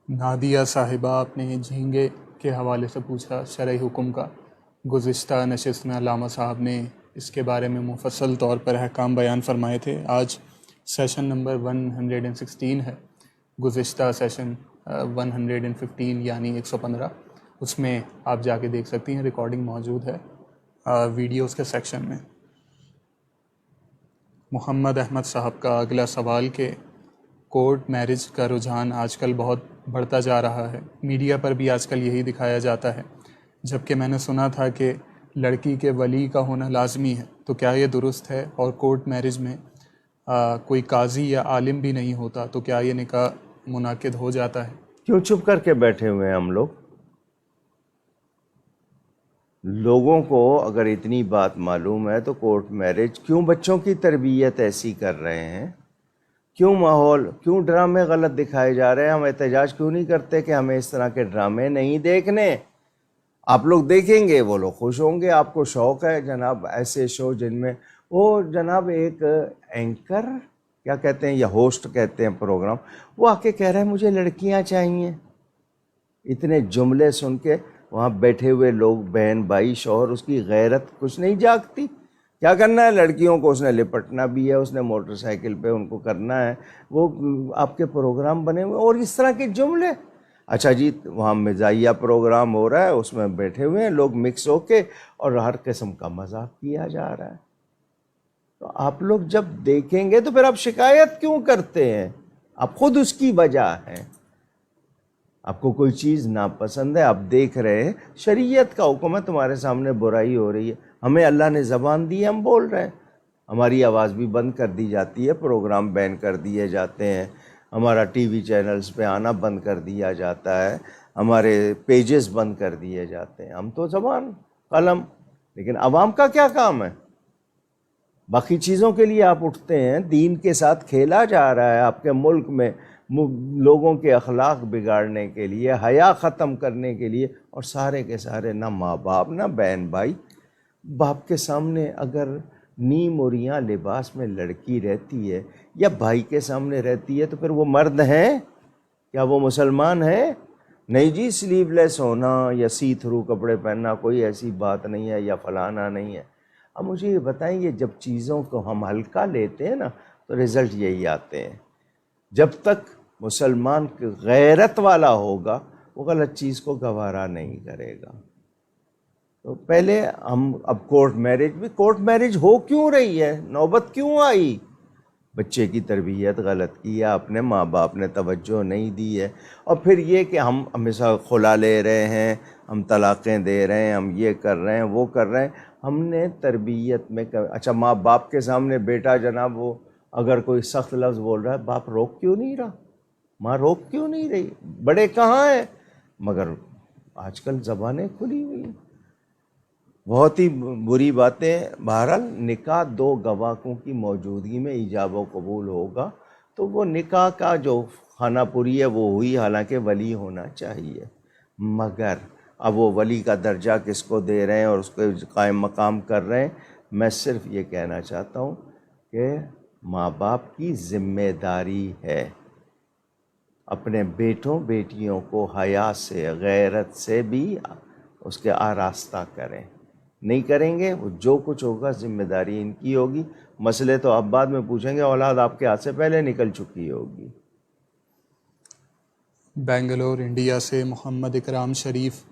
B: نادیہ صاحبہ آپ نے جھینگے کے حوالے سے پوچھا شرعی حکم کا. گزشتہ نشست میں علامہ صاحب نے اس کے بارے میں مفصل طور پر احکام بیان فرمائے تھے. آج سیشن نمبر 116 ہے. گزشتہ سیشن 115 یعنی 115 اس میں آپ جا کے دیکھ سکتی ہیں، ریکارڈنگ موجود ہے ویڈیوز کے سیکشن میں. محمد احمد صاحب کا اگلا سوال کہ کورٹ میرج کا رجحان آج کل بہت بڑھتا جا رہا ہے، میڈیا پر بھی آج کل یہی دکھایا جاتا ہے، جبکہ میں نے سنا تھا کہ لڑکی کے ولی کا ہونا لازمی ہے. تو کیا یہ درست ہے؟ اور کورٹ میرج میں کوئی قاضی یا عالم بھی نہیں ہوتا تو کیا یہ نکاح منعقد ہو جاتا ہے؟
A: کیوں چپ کر کے بیٹھے ہوئے ہیں ہم لوگ؟ لوگوں کو اگر اتنی بات معلوم ہے تو کورٹ میرج کیوں بچوں کی تربیت ایسی کر رہے ہیں؟ کیوں ماحول، کیوں ڈرامے غلط دکھائے جا رہے ہیں؟ ہم احتجاج کیوں نہیں کرتے کہ ہمیں اس طرح کے ڈرامے نہیں دیکھنے؟ آپ لوگ دیکھیں گے، وہ لوگ خوش ہوں گے. آپ کو شوق ہے جناب ایسے شو جن میں وہ جناب ایک اینکر کیا کہتے ہیں یا ہوسٹ کہتے ہیں پروگرام، وہ آ کے کہہ رہے ہیں مجھے لڑکیاں چاہیے. اتنے جملے سن کے وہاں بیٹھے ہوئے لوگ، بہن بھائی شوہر، اس کی غیرت کچھ نہیں جاگتی؟ کیا کرنا ہے لڑکیوں کو؟ اس نے لپٹنا بھی ہے، اس نے موٹر سائیکل پہ ان کو کرنا ہے. وہ آپ کے پروگرام بنے ہوئے اور اس طرح کے جملے. اچھا جی، وہاں مزاحیہ پروگرام ہو رہا ہے، اس میں بیٹھے ہوئے ہیں لوگ مکس ہو کے اور ہر قسم کا مذاق کیا جا رہا ہے. تو آپ لوگ جب دیکھیں گے تو پھر آپ شکایت کیوں کرتے ہیں؟ آپ خود اس کی وجہ ہیں. آپ کو کوئی چیز ناپسند ہے، آپ دیکھ رہے ہیں، شریعت کا حکم ہے، تمہارے سامنے برائی ہو رہی ہے، ہمیں اللہ نے زبان دی ہے، ہم بول رہے ہیں. ہماری آواز بھی بند کر دی جاتی ہے، پروگرام بین کر دیے جاتے ہیں، ہمارا ٹی وی چینلز پہ آنا بند کر دیا جاتا ہے، ہمارے پیجز بند کر دیے جاتے ہیں. ہم تو زبان قلم، لیکن عوام کا کیا کام ہے؟ باقی چیزوں کے لیے آپ اٹھتے ہیں. دین کے ساتھ کھیلا جا رہا ہے آپ کے ملک میں، لوگوں کے اخلاق بگاڑنے کے لیے، حیا ختم کرنے کے لیے، اور سارے کے سارے نہ ماں باپ نہ بہن بھائی. باپ کے سامنے اگر نیم اوریاں لباس میں لڑکی رہتی ہے یا بھائی کے سامنے رہتی ہے تو پھر وہ مرد ہیں؟ کیا وہ مسلمان ہیں؟ نہیں جی، سلیو لیس ہونا یا سی تھرو کپڑے پہننا کوئی ایسی بات نہیں ہے یا فلانا نہیں ہے. اب مجھے یہ بتائیں، یہ جب چیزوں کو ہم ہلکا لیتے ہیں نا تو رزلٹ یہی آتے ہیں. جب تک مسلمان غیرت والا ہوگا وہ غلط چیز کو گوارا نہیں کرے گا. تو پہلے ہم اب کورٹ میرج ہو کیوں رہی ہے؟ نوبت کیوں آئی؟ بچے کی تربیت غلط کی ہے، اپنے ماں باپ نے توجہ نہیں دی ہے. اور پھر یہ کہ ہم ہمیشہ خلا لے رہے ہیں، ہم طلاقیں دے رہے ہیں، ہم یہ کر رہے ہیں، وہ کر رہے ہیں. ہم نے تربیت میں اچھا ماں باپ کے سامنے بیٹا جناب وہ اگر کوئی سخت لفظ بول رہا ہے، باپ روک کیوں نہیں رہا؟ ماں روک کیوں نہیں رہی؟ بڑے کہاں ہیں؟ مگر آج کل زبانیں کھلی ہوئی ہیں. بہت ہی بری باتیں. بہرحال نکاح دو گواہوں کی موجودگی میں ایجاب و قبول ہوگا تو وہ نکاح کا جو خانہ پوری ہے وہ ہوئی، حالانکہ ولی ہونا چاہیے. مگر اب وہ ولی کا درجہ کس کو دے رہے ہیں اور اس کو قائم مقام کر رہے ہیں. میں صرف یہ کہنا چاہتا ہوں کہ ماں باپ کی ذمہ داری ہے اپنے بیٹوں بیٹیوں کو حیا سے، غیرت سے بھی اس کے آراستہ کریں. نہیں کریں گے وہ جو کچھ ہوگا ذمہ داری ان کی ہوگی. مسئلے تو آپ بعد میں پوچھیں گے، اولاد آپ کے ہاتھ سے پہلے نکل چکی ہوگی.
B: بنگلور انڈیا سے محمد اکرام شریف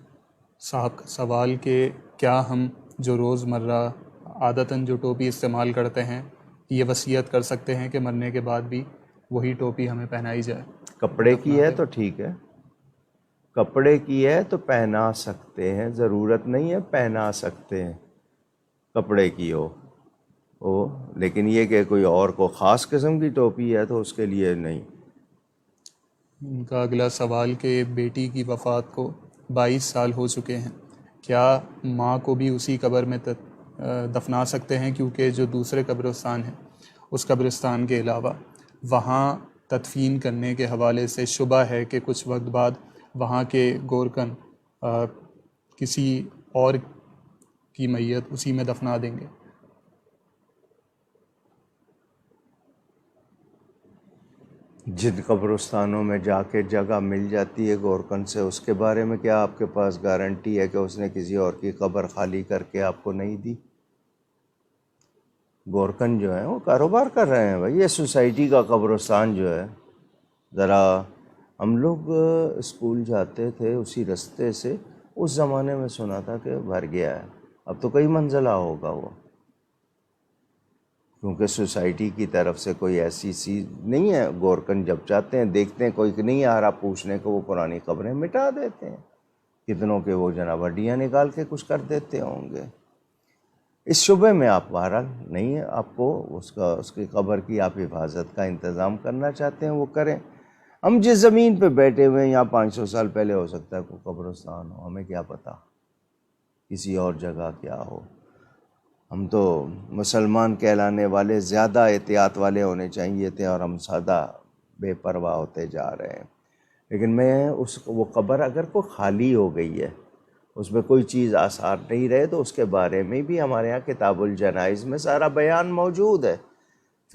B: صاحب کا سوال کہ کیا ہم جو روز مرہ عادتاً جو ٹوپی استعمال کرتے ہیں یہ وصیت کر سکتے ہیں کہ مرنے کے بعد بھی وہی ٹوپی ہمیں پہنائی جائے؟
A: کپڑے کی ہے تو ٹھیک ہے، کپڑے کی ہے تو پہنا سکتے ہیں، ضرورت نہیں ہے پہنا سکتے ہیں کپڑے کی ہو. لیکن یہ کہ کوئی اور کو خاص قسم کی ٹوپی ہے تو اس کے لیے نہیں.
B: ان کا اگلا سوال کہ بیٹی کی وفات کو 22 سال ہو چکے ہیں، کیا ماں کو بھی اسی قبر میں دفنا سکتے ہیں؟ کیونکہ جو دوسرے قبرستان ہیں اس قبرستان کے علاوہ وہاں تدفین کرنے کے حوالے سے شبہ ہے کہ کچھ وقت بعد وہاں کے گورکن کسی اور کی میت اسی میں دفنا دیں گے؟
A: جن قبرستانوں میں جا کے جگہ مل جاتی ہے گورکن سے، اس کے بارے میں کیا آپ کے پاس گارنٹی ہے کہ اس نے کسی اور کی قبر خالی کر کے آپ کو نہیں دی؟ گورکن جو ہیں وہ کاروبار کر رہے ہیں بھائی. یہ سوسائٹی کا قبرستان جو ہے، ذرا ہم لوگ اسکول جاتے تھے اسی رستے سے، اس زمانے میں سنا تھا کہ بھر گیا ہے. اب تو کئی منزلہ ہوگا وہ، کیونکہ سوسائٹی کی طرف سے کوئی ایسی چیز نہیں ہے. گورکن جب چاہتے ہیں دیکھتے ہیں کوئی نہیں آ رہا پوچھنے کو، وہ پرانی قبریں مٹا دیتے ہیں. کتنوں کے وہ جناب ہڈیاں نکال کے کچھ کر دیتے ہوں گے. اس شعبے میں آپ بہرحال نہیں ہے، آپ کو اس کی قبر کی آپ حفاظت کا انتظام کرنا چاہتے ہیں وہ کریں. ہم جس زمین پہ بیٹھے ہوئے ہیں یہاں 500 سال پہلے ہو سکتا ہے کوئی قبرستان ہو، ہمیں کیا پتہ کسی اور جگہ کیا ہو. ہم تو مسلمان کہلانے والے زیادہ احتیاط والے ہونے چاہیے تھے، اور ہم سادہ بے پرواہ ہوتے جا رہے ہیں. لیکن وہ قبر اگر کوئی خالی ہو گئی ہے، اس میں کوئی چیز آثار نہیں رہے، تو اس کے بارے میں بھی ہمارے ہاں کتاب الجنائز میں سارا بیان موجود ہے.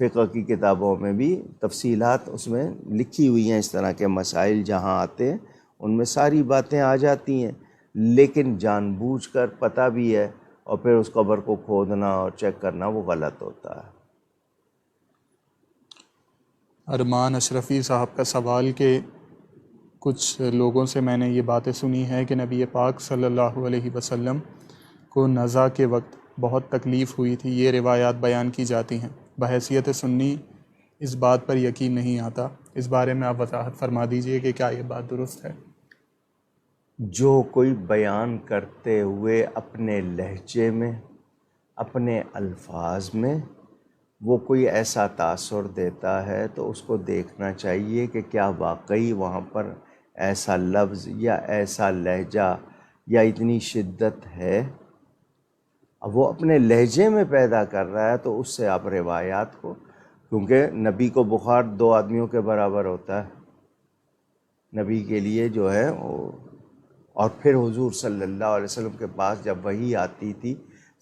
A: فقہ کی کتابوں میں بھی تفصیلات اس میں لکھی ہوئی ہیں. اس طرح کے مسائل جہاں آتے ہیں ان میں ساری باتیں آ جاتی ہیں. لیکن جان بوجھ کر پتہ بھی ہے اور پھر اس قبر کو کھودنا اور چیک کرنا وہ غلط ہوتا ہے.
B: ارمان اشرفی صاحب کا سوال کہ کچھ لوگوں سے میں نے یہ باتیں سنی ہیں کہ نبی پاک صلی اللہ علیہ وسلم کو نزع کے وقت بہت تکلیف ہوئی تھی. یہ روایات بیان کی جاتی ہیں. بحیثیت سنی اس بات پر یقین نہیں آتا. اس بارے میں آپ وضاحت فرما دیجئے کہ کیا یہ بات درست ہے؟
A: جو کوئی بیان کرتے ہوئے اپنے لہجے میں، اپنے الفاظ میں وہ کوئی ایسا تاثر دیتا ہے تو اس کو دیکھنا چاہیے کہ کیا واقعی وہاں پر ایسا لفظ یا ایسا لہجہ یا اتنی شدت ہے. اب وہ اپنے لہجے میں پیدا کر رہا ہے تو اس سے آپ روایات کو، کیونکہ نبی کو بخار 2 آدمیوں کے برابر ہوتا ہے نبی کے لیے جو ہے وہ. اور پھر حضور صلی اللہ علیہ وسلم کے پاس جب وحی آتی تھی،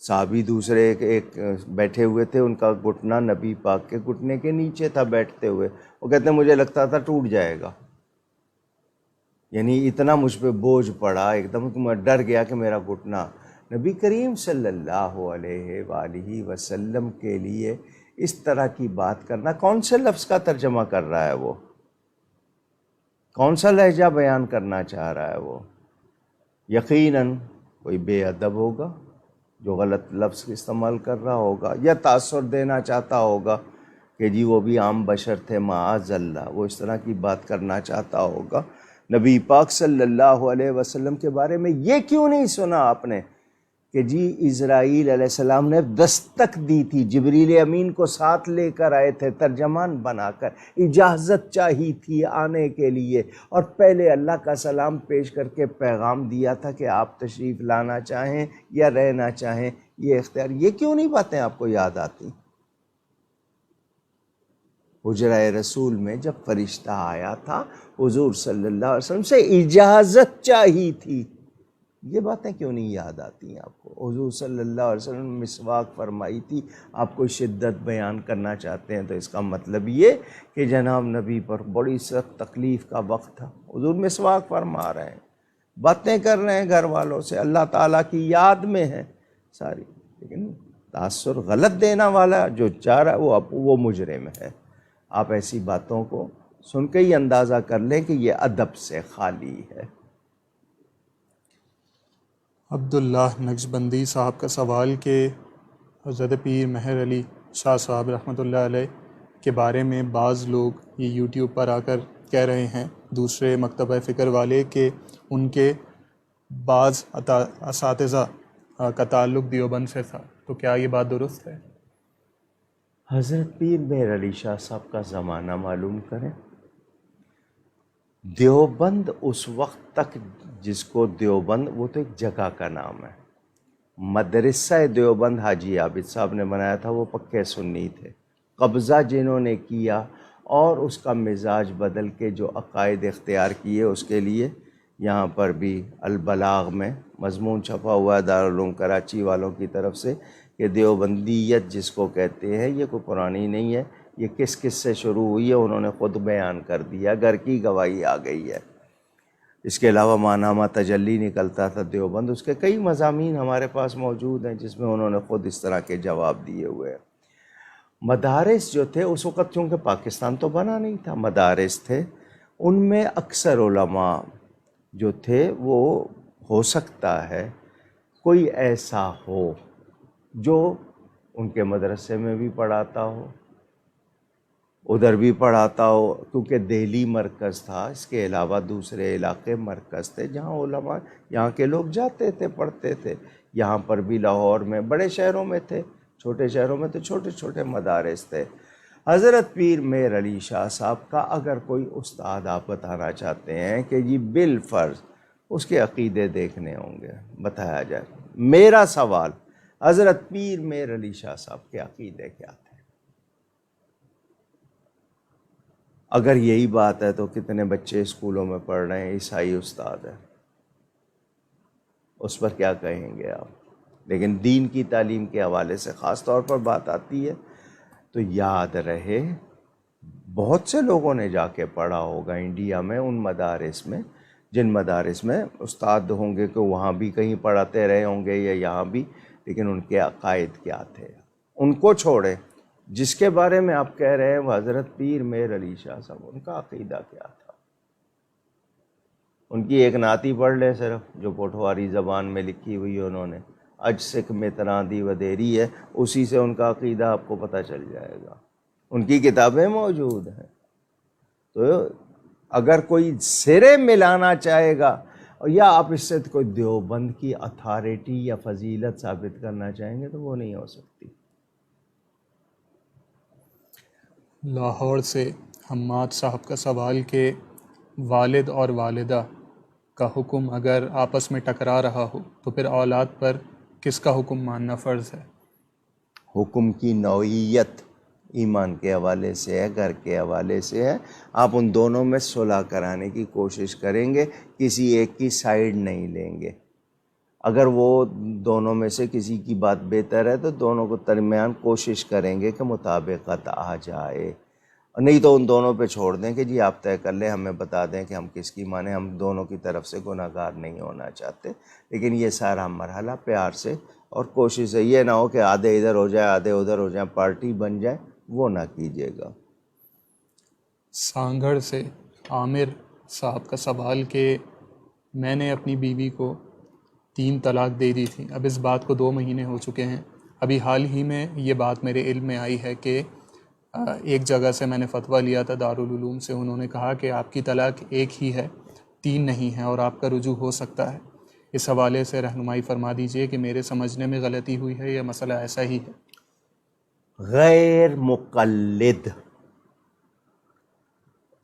A: صحابی دوسرے ایک بیٹھے ہوئے تھے، ان کا گھٹنا نبی پاک کے گھٹنے کے نیچے تھا بیٹھتے ہوئے. وہ کہتے ہیں مجھے لگتا تھا ٹوٹ جائے گا، یعنی اتنا مجھ پہ بوجھ پڑا ایک دم کہ میں ڈر گیا کہ میرا گھٹنا. نبی کریم صلی اللہ علیہ وآلہ وسلم کے لیے اس طرح کی بات کرنا، کون سے لفظ کا ترجمہ کر رہا ہے وہ؟ کون سا لہجہ بیان کرنا چاہ رہا ہے وہ؟ یقیناً کوئی بے ادب ہوگا جو غلط لفظ استعمال کر رہا ہوگا، یا تاثر دینا چاہتا ہوگا کہ جی وہ بھی عام بشر تھے معاذ اللہ، وہ اس طرح کی بات کرنا چاہتا ہوگا. نبی پاک صلی اللہ علیہ وسلم کے بارے میں یہ کیوں نہیں سنا آپ نے کہ جی اسرائیل علیہ السلام نے دستک دی تھی، جبریل امین کو ساتھ لے کر آئے تھے ترجمان بنا کر، اجازت چاہی تھی آنے کے لیے، اور پہلے اللہ کا سلام پیش کر کے پیغام دیا تھا کہ آپ تشریف لانا چاہیں یا رہنا چاہیں یہ اختیار. یہ کیوں نہیں باتیں آپ کو یاد آتی؟ حجرہ رسول میں جب فرشتہ آیا تھا حضور صلی اللہ علیہ وسلم سے اجازت چاہی تھی، یہ باتیں کیوں نہیں یاد آتی ہیں آپ کو؟ حضور صلی اللہ علیہ وسلم نے مسواک فرمائی تھی. آپ کو شدت بیان کرنا چاہتے ہیں تو اس کا مطلب یہ کہ جناب نبی پر بڑی سخت تکلیف کا وقت تھا، حضور مسواک فرما رہے ہیں، باتیں کر رہے ہیں گھر والوں سے، اللہ تعالیٰ کی یاد میں ہیں ساری. لیکن تاثر غلط دینا والا جو چاہ رہا ہے وہ مجرم ہے. آپ ایسی باتوں کو سن کے ہی اندازہ کر لیں کہ یہ ادب سے خالی ہے.
B: عبداللہ نقشبندی صاحب کا سوال کہ حضرت پیر مہر علی شاہ صاحب رحمۃ اللہ علیہ کے بارے میں بعض لوگ یہ یوٹیوب پر آ کر کہہ رہے ہیں، دوسرے مکتبہ فکر والے، کہ ان کے بعض اساتذہ کا تعلق دیوبند سے تھا. تو کیا یہ بات درست ہے؟
A: حضرت پیر مہر علی شاہ صاحب کا زمانہ معلوم کریں. دیوبند اس وقت تک جس کو دیوبند، وہ تو ایک جگہ کا نام ہے. مدرسہ دیوبند حاجی عابد صاحب نے بنایا تھا، وہ پکے سنی تھے. قبضہ جنہوں نے کیا اور اس کا مزاج بدل کے جو عقائد اختیار کیے اس کے لیے یہاں پر بھی البلاغ میں مضمون چھپا ہوا ہے دارالعلوم کراچی والوں کی طرف سے کہ دیوبندیت جس کو کہتے ہیں یہ کوئی پرانی نہیں ہے، یہ کس کس سے شروع ہوئی ہے انہوں نے خود بیان کر دیا، گھر کی گواہی آ گئی ہے۔ اس کے علاوہ ماہنامہ تجلی نکلتا تھا دیوبند، اس کے کئی مضامین ہمارے پاس موجود ہیں جس میں انہوں نے خود اس طرح کے جواب دیے ہوئے ہیں۔ مدارس جو تھے اس وقت، چونکہ پاکستان تو بنا نہیں تھا، مدارس تھے، ان میں اکثر علماء جو تھے وہ ہو سکتا ہے کوئی ایسا ہو جو ان کے مدرسے میں بھی پڑھاتا ہو، ادھر بھی پڑھاتا ہو، کیونکہ دہلی مرکز تھا، اس کے علاوہ دوسرے علاقے مرکز تھے جہاں علماء یہاں کے لوگ جاتے تھے، پڑھتے تھے۔ یہاں پر بھی لاہور میں، بڑے شہروں میں تھے، چھوٹے شہروں میں تو چھوٹے چھوٹے مدارس تھے۔ حضرت پیر میر علی شاہ صاحب کا اگر کوئی استاد آپ بتانا چاہتے ہیں کہ جی بالفرض اس کے عقیدے دیکھنے ہوں گے، بتایا جائے۔ میرا سوال، حضرت پیر میر علی شاہ صاحب کے عقیدے کیا تھے؟ اگر یہی بات ہے تو کتنے بچے اسکولوں میں پڑھ رہے ہیں عیسائی استاد ہیں، اس پر کیا کہیں گے آپ؟ لیکن دین کی تعلیم کے حوالے سے خاص طور پر بات آتی ہے تو یاد رہے بہت سے لوگوں نے جا کے پڑھا ہوگا انڈیا میں ان مدارس میں، جن مدارس میں استاد ہوں گے کہ وہاں بھی کہیں پڑھاتے رہے ہوں گے یا یہاں بھی، لیکن ان کے عقائد کیا تھے ان کو چھوڑے۔ جس کے بارے میں آپ کہہ رہے ہیں وہ حضرت پیر میر علی شاہ صاحب، ان کا عقیدہ کیا تھا؟ ان کی ایک نعت ہی پڑھ لے صرف، جو پوٹھواری زبان میں لکھی ہوئی ہے انہوں نے، اج سکھ میں تراں دی ودیری ہے، اسی سے ان کا عقیدہ آپ کو پتہ چل جائے گا، ان کی کتابیں موجود ہیں۔ تو اگر کوئی سرے ملانا چاہے گا یا آپ اس سے کوئی دیوبند کی اتھارٹی یا فضیلت ثابت کرنا چاہیں گے تو وہ نہیں ہو سکتی۔
B: لاہور سے حماد صاحب کا سوال کہ والد اور والدہ کا حکم اگر آپس میں ٹکرا رہا ہو تو پھر اولاد پر کس کا حکم ماننا فرض ہے؟
A: حکم کی نوعیت ایمان کے حوالے سے ہے، گھر کے حوالے سے ہے، آپ ان دونوں میں صلح کرانے کی کوشش کریں گے، کسی ایک کی سائیڈ نہیں لیں گے۔ اگر وہ دونوں میں سے کسی کی بات بہتر ہے تو دونوں کو درمیان کوشش کریں گے کہ مطابقت آ جائے، نہیں تو ان دونوں پہ چھوڑ دیں کہ جی آپ طے کر لیں، ہمیں بتا دیں کہ ہم کس کی مانیں، ہم دونوں کی طرف سے گناہ گار نہیں ہونا چاہتے۔ لیکن یہ سارا مرحلہ پیار سے اور کوشش ہے، یہ نہ ہو کہ آدھے ادھر ہو جائے آدھے ادھر ہو جائیں، پارٹی بن جائے، وہ نہ کیجیے گا۔
B: سانگھڑ سے عامر صاحب کا سوال کہ میں نے اپنی بیوی کو 3 طلاق دے دی تھی، اب اس بات کو 2 مہینے ہو چکے ہیں، ابھی حال ہی میں یہ بات میرے علم میں آئی ہے کہ ایک جگہ سے میں نے فتویٰ لیا تھا دارالعلوم سے، انہوں نے کہا کہ آپ کی طلاق ایک ہی ہے، 3 نہیں ہے اور آپ کا رجوع ہو سکتا ہے۔ اس حوالے سے رہنمائی فرما دیجئے کہ میرے سمجھنے میں غلطی ہوئی ہے یا مسئلہ ایسا ہی ہے۔
A: غیر مقلد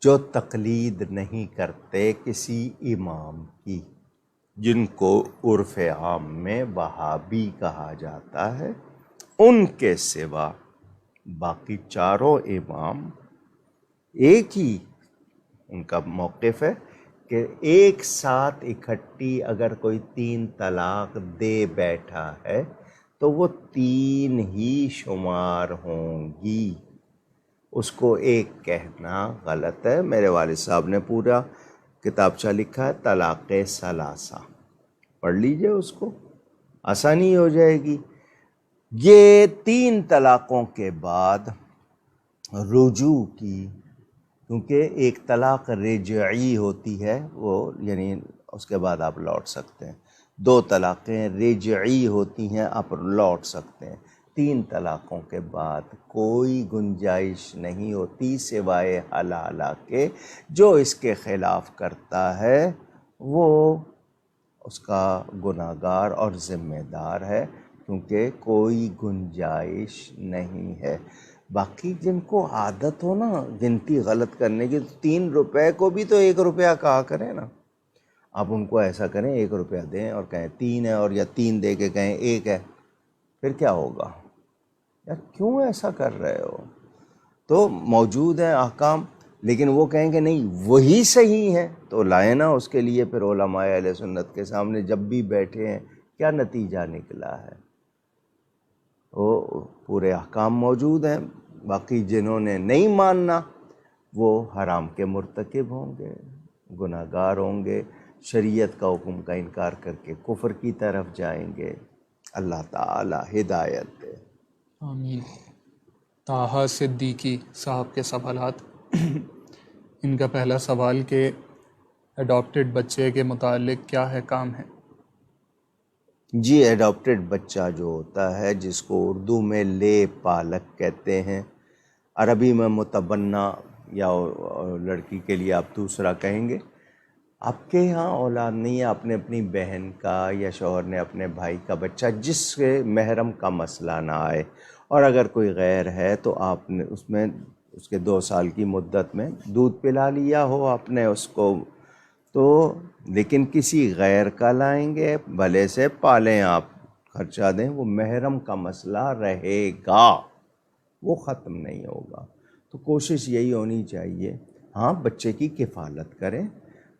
A: جو تقلید نہیں کرتے کسی امام کی، جن کو عرف عام میں وہابی کہا جاتا ہے، ان کے سوا باقی چاروں امام ایک ہی ان کا موقف ہے کہ ایک ساتھ اکٹھی اگر کوئی 3 طلاق دے بیٹھا ہے تو وہ 3 ہی شمار ہوں گی، اس کو ایک کہنا غلط ہے۔ میرے والد صاحب نے پورا کتابچہ لکھا ہے طلاق ثلاثہ، پڑھ لیجئے، اس کو آسانی ہو جائے گی۔ یہ 3 طلاقوں کے بعد رجوع کی، کیونکہ ایک طلاق رجعی ہوتی ہے، وہ یعنی اس کے بعد آپ لوٹ سکتے ہیں، 2 طلاقیں رجعی ہوتی ہیں، آپ لوٹ سکتے ہیں۔ 3 طلاقوں کے بعد کوئی گنجائش نہیں ہوتی سوائے حلالہ کے، جو اس کے خلاف کرتا ہے وہ اس کا گناہ گار اور ذمہ دار ہے، کیونکہ کوئی گنجائش نہیں ہے۔ باقی جن کو عادت ہو نا گنتی غلط کرنے کی، 3 روپے کو بھی تو 1 روپیہ کہا کریں نا، آپ ان کو ایسا کریں 1 روپیہ دیں اور کہیں 3 ہے، اور یا 3 دے کے کہیں 1 ہے، پھر کیا ہوگا؟ یار کیوں ایسا کر رہے ہو؟ تو موجود ہیں احکام، لیکن وہ کہیں کہ نہیں وہی صحیح ہے تو لائیں نا اس کے لیے پھر علماء اہل سنت کے سامنے جب بھی بیٹھے ہیں کیا نتیجہ نکلا ہے، وہ پورے احکام موجود ہیں، باقی جنہوں نے نہیں ماننا وہ حرام کے مرتکب ہوں گے، گناہ گار ہوں گے، شریعت کا حکم کا انکار کر کے کفر کی طرف جائیں گے۔ اللہ تعالی ہدایت دے۔
B: آمین۔ طاہا صدیقی صاحب کے سوالات۔ ان کا پہلا سوال کہ اڈاپٹڈ بچے کے متعلق کیا ہے کام ہے؟
A: جی، ایڈاپٹڈ بچہ جو ہوتا ہے جس کو اردو میں لے پالک کہتے ہیں، عربی میں متبنہ، یا لڑکی کے لیے آپ دوسرا کہیں گے، آپ کے یہاں اولاد نہیں ہے، آپ نے اپنی بہن کا یا شوہر نے اپنے بھائی کا بچہ جس سے محرم کا مسئلہ نہ آئے، اور اگر کوئی غیر ہے تو آپ نے اس میں اس کے 2 سال کی مدت میں دودھ پلا لیا ہو آپ نے اس کو، تو لیکن کسی غیر کا لائیں گے بھلے سے پالیں آپ، خرچہ دیں، وہ محرم کا مسئلہ رہے گا، وہ ختم نہیں ہوگا۔ تو کوشش یہی ہونی چاہیے، ہاں بچے کی کفالت کریں،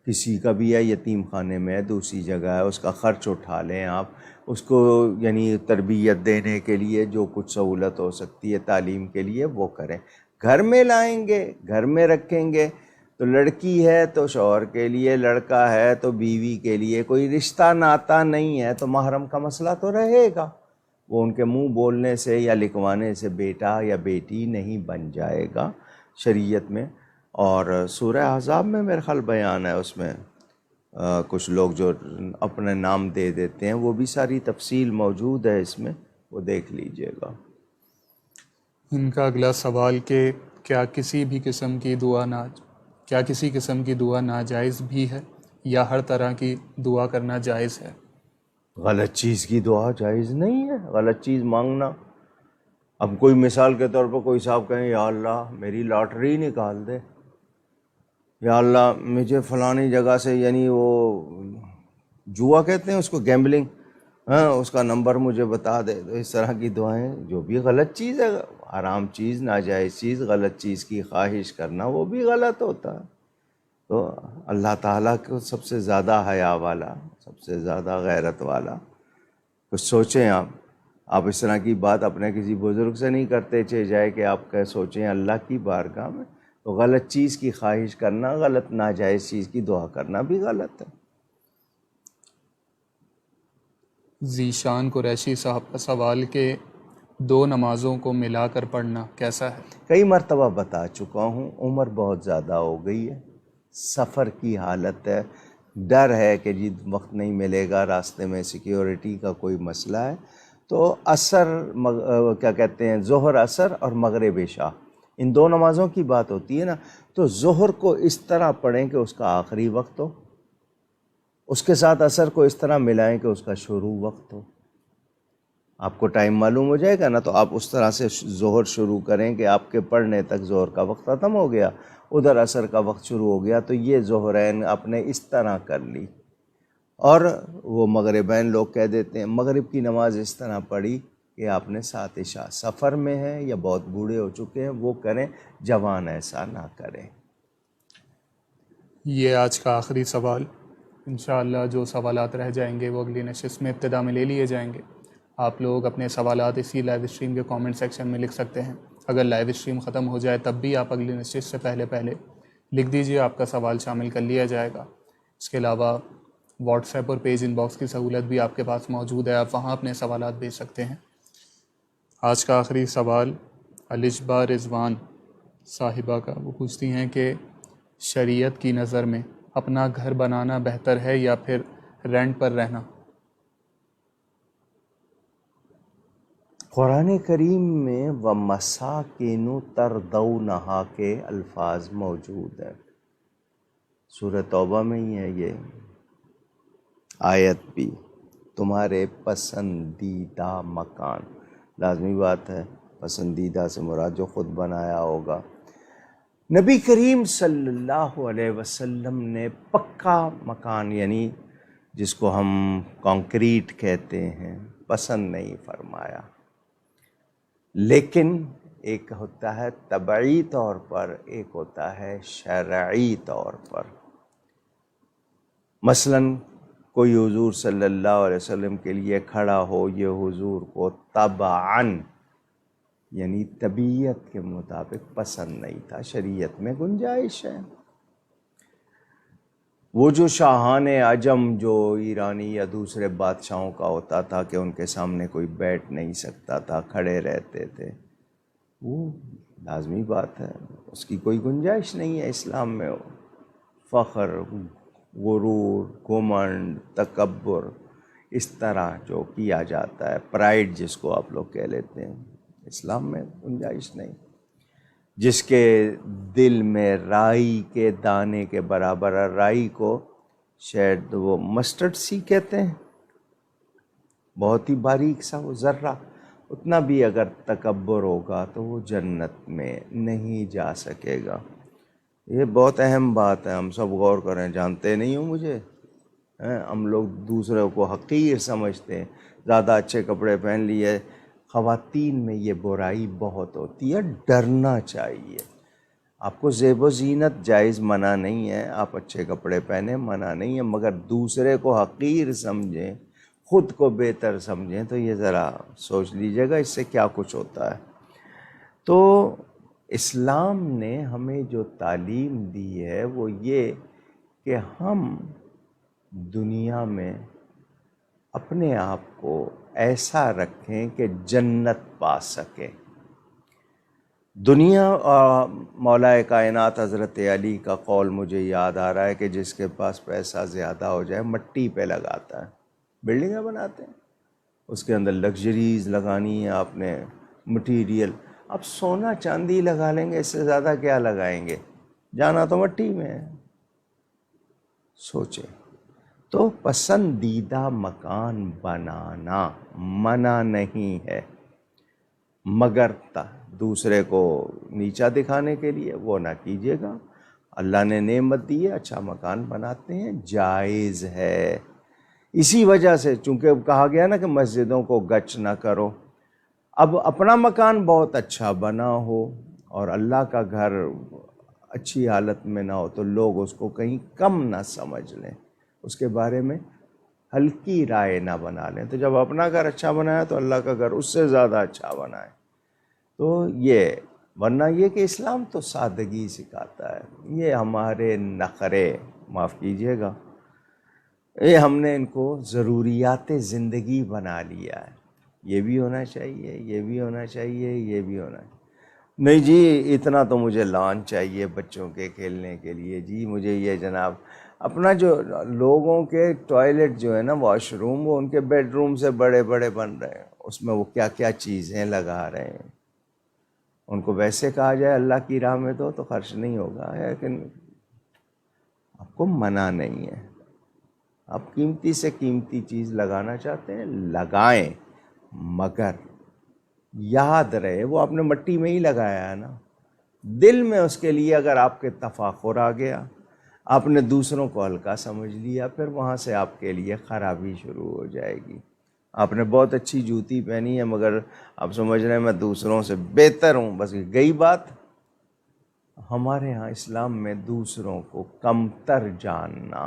A: کسی کا بھی ہے یتیم خانے میں ہے، دوسری جگہ ہے، اس کا خرچ اٹھا لیں آپ، اس کو یعنی تربیت دینے کے لیے جو کچھ سہولت ہو سکتی ہے تعلیم کے لیے وہ کریں۔ گھر میں لائیں گے، گھر میں رکھیں گے تو لڑکی ہے تو شوہر کے لیے، لڑکا ہے تو بیوی کے لیے، کوئی رشتہ ناتا نہیں ہے تو محرم کا مسئلہ تو رہے گا، وہ ان کے منہ بولنے سے یا لکھوانے سے بیٹا یا بیٹی نہیں بن جائے گا شریعت میں۔ اور سورہ احزاب میں میرے خیال بیان ہے، اس میں کچھ لوگ جو اپنے نام دے دیتے ہیں، وہ بھی ساری تفصیل موجود ہے اس میں، وہ دیکھ لیجئے گا۔
B: ان کا اگلا سوال کہ کیا کسی قسم کی دعا ناجائز بھی ہے یا ہر طرح کی دعا کرنا جائز ہے؟
A: غلط چیز کی دعا جائز نہیں ہے، غلط چیز مانگنا۔ اب کوئی مثال کے طور پر کوئی صاحب کہیں یا اللہ میری لاٹری نکال دے، یا اللہ مجھے فلانی جگہ سے، یعنی وہ جوا کہتے ہیں اس کو، گیمبلنگ، ہاں اس کا نمبر مجھے بتا دے، تو اس طرح کی دعائیں جو بھی غلط چیز ہے، حرام چیز، ناجائز چیز، غلط چیز کی خواہش کرنا وہ بھی غلط ہوتا ہے۔ تو اللہ تعالیٰ کو سب سے زیادہ حیا والا، سب سے زیادہ غیرت والا، کچھ سوچیں آپ اس طرح کی بات اپنے کسی بزرگ سے نہیں کرتے، چاہے جائے کہ آپ کہ سوچیں اللہ کی بارگاہ میں، تو غلط چیز کی خواہش کرنا غلط، ناجائز چیز کی دعا کرنا بھی غلط ہے۔
B: ذیشان قریشی صاحب کا سوال کہ 2 نمازوں کو ملا کر پڑھنا کیسا ہے؟
A: کئی مرتبہ بتا چکا ہوں، عمر بہت زیادہ ہو گئی ہے، سفر کی حالت ہے، ڈر ہے کہ جی وقت نہیں ملے گا، راستے میں سیکیورٹی کا کوئی مسئلہ ہے، تو عصر کیا کہتے ہیں، ظہر عصر اور مغرب عشاء، ان 2 نمازوں کی بات ہوتی ہے نا، تو ظہر کو اس طرح پڑھیں کہ اس کا آخری وقت ہو، اس کے ساتھ عصر کو اس طرح ملائیں کہ اس کا شروع وقت ہو۔ آپ کو ٹائم معلوم ہو جائے گا نا، تو آپ اس طرح سے ظہر شروع کریں کہ آپ کے پڑھنے تک ظہر کا وقت ختم ہو گیا، ادھر عصر کا وقت شروع ہو گیا، تو یہ ظہرین آپ نے اس طرح کر لی۔ اور وہ مغربین لوگ کہہ دیتے ہیں، مغرب کی نماز اس طرح پڑھی کہ آپ نے 7 عشاء، سفر میں ہیں یا بہت بوڑھے ہو چکے ہیں وہ کریں، جوان ایسا نہ کریں۔
B: یہ آج کا آخری سوال، انشاءاللہ جو سوالات رہ جائیں گے وہ اگلی نشست میں ابتدا میں لے لیے جائیں گے۔ آپ لوگ اپنے سوالات اسی لائیو اسٹریم کے کامنٹ سیکشن میں لکھ سکتے ہیں، اگر لائیو اسٹریم ختم ہو جائے تب بھی آپ اگلی نشست سے پہلے لکھ دیجئے، آپ کا سوال شامل کر لیا جائے گا۔ اس کے علاوہ واٹس ایپ اور پیج ان باکس کی سہولت بھی آپ کے پاس موجود ہے، آپ وہاں اپنے سوالات بھیج سکتے ہیں۔ آج کا آخری سوال الجبا رضوان صاحبہ کا، وہ پوچھتی ہیں کہ شریعت کی نظر میں اپنا گھر بنانا بہتر ہے یا پھر رینٹ پر رہنا؟
A: قرآن کریم میں وَمَسَاكِنُ تَرْضَوْنَهَا کے الفاظ موجود ہیں، سورہ توبہ میں ہی ہے یہ آیت بھی، تمہارے پسندیدہ مکان، لازمی بات ہے پسندیدہ سے مراد جو خود بنایا ہوگا۔ نبی کریم صلی اللہ علیہ وسلم نے پکا مکان، یعنی جس کو ہم کانکریٹ کہتے ہیں، پسند نہیں فرمایا، لیکن ایک ہوتا ہے طبعی طور پر، ایک ہوتا ہے شرعی طور پر۔ مثلاً کوئی حضور صلی اللہ علیہ وسلم کے لیے کھڑا ہو، یہ حضور کو طبعاً یعنی طبیعت کے مطابق پسند نہیں تھا، شریعت میں گنجائش ہے۔ وہ جو شاہان عجم جو ایرانی یا دوسرے بادشاہوں کا ہوتا تھا کہ ان کے سامنے کوئی بیٹھ نہیں سکتا تھا، کھڑے رہتے تھے، وہ لازمی بات ہے، اس کی کوئی گنجائش نہیں ہے اسلام میں۔ فخر، غرور، گھمنڈ، تکبر، اس طرح جو کیا جاتا ہے، پرائیڈ جس کو آپ لوگ کہہ لیتے ہیں، اسلام میں گنجائش نہیں۔ جس کے دل میں رائی کے دانے کے برابر ہے، رائی کو شاید وہ مسٹرڈ سی کہتے ہیں، بہت ہی باریک سا وہ ذرہ، اتنا بھی اگر تکبر ہوگا تو وہ جنت میں نہیں جا سکے گا۔ یہ بہت اہم بات ہے، ہم سب غور کریں۔ جانتے نہیں ہو مجھے، ہم لوگ دوسروں کو حقیر سمجھتے ہیں، زیادہ اچھے کپڑے پہن لیے۔ خواتین میں یہ برائی بہت ہوتی ہے، ڈرنا چاہیے۔ آپ کو زیب و زینت جائز، منع نہیں ہے، آپ اچھے کپڑے پہنیں، منع نہیں ہے، مگر دوسرے کو حقیر سمجھیں، خود کو بہتر سمجھیں تو یہ ذرا سوچ لیجئے گا اس سے کیا کچھ ہوتا ہے۔ تو اسلام نے ہمیں جو تعلیم دی ہے وہ یہ کہ ہم دنیا میں اپنے آپ کو ایسا رکھیں کہ جنت پا سکیں۔ دنیا، مولا کائنات حضرت علی کا قول مجھے یاد آ رہا ہے کہ جس کے پاس پیسہ زیادہ ہو جائے مٹی پہ لگاتا ہے، بلڈنگیں بناتے ہیں، اس کے اندر لگژریز لگانی ہے آپ نے، مٹیریل، اب سونا چاندی لگا لیں گے، اس سے زیادہ کیا لگائیں گے، جانا تو مٹی میں ہے۔ سوچیں تو پسندیدہ مکان بنانا منع نہیں ہے، مگر دوسرے کو نیچا دکھانے کے لیے وہ نہ کیجیے گا۔ اللہ نے نعمت دی ہے، اچھا مکان بناتے ہیں، جائز ہے۔ اسی وجہ سے چونکہ کہا گیا نا کہ مسجدوں کو گچ نہ کرو، اب اپنا مکان بہت اچھا بنا ہو اور اللہ کا گھر اچھی حالت میں نہ ہو تو لوگ اس کو کہیں کم نہ سمجھ لیں، اس کے بارے میں ہلکی رائے نہ بنا لیں۔ تو جب اپنا گھر اچھا بنایا تو اللہ کا گھر اس سے زیادہ اچھا بنائے۔ تو یہ، ورنہ یہ کہ اسلام تو سادگی سکھاتا ہے، یہ ہمارے نخرے، معاف کیجیے گا، یہ ہم نے ان کو ضروریات زندگی بنا لیا ہے، یہ بھی ہونا چاہیے، یہ بھی ہونا چاہیے، یہ بھی ہونا چاہیے، نہیں جی اتنا تو مجھے لان چاہیے بچوں کے کھیلنے کے لیے، جی مجھے یہ جناب اپنا جو لوگوں کے ٹوائلٹ جو ہے نا، واش روم، وہ ان کے بیڈ روم سے بڑے بڑے بن رہے ہیں، اس میں وہ کیا کیا چیزیں لگا رہے ہیں۔ ان کو ویسے کہا جائے اللہ کی راہ میں تو خرچ نہیں ہوگا، لیکن آپ کو منع نہیں ہے، آپ قیمتی سے قیمتی چیز لگانا چاہتے ہیں لگائیں، مگر یاد رہے وہ آپ نے مٹی میں ہی لگایا ہے نا، دل میں اس کے لیے اگر آپ کے تفاخر آ گیا، آپ نے دوسروں کو ہلکا سمجھ لیا، پھر وہاں سے آپ کے لیے خرابی شروع ہو جائے گی۔ آپ نے بہت اچھی جوتی پہنی ہے مگر آپ سمجھ رہے ہیں میں دوسروں سے بہتر ہوں، بس گئی بات۔ ہمارے ہاں اسلام میں دوسروں کو کمتر جاننا،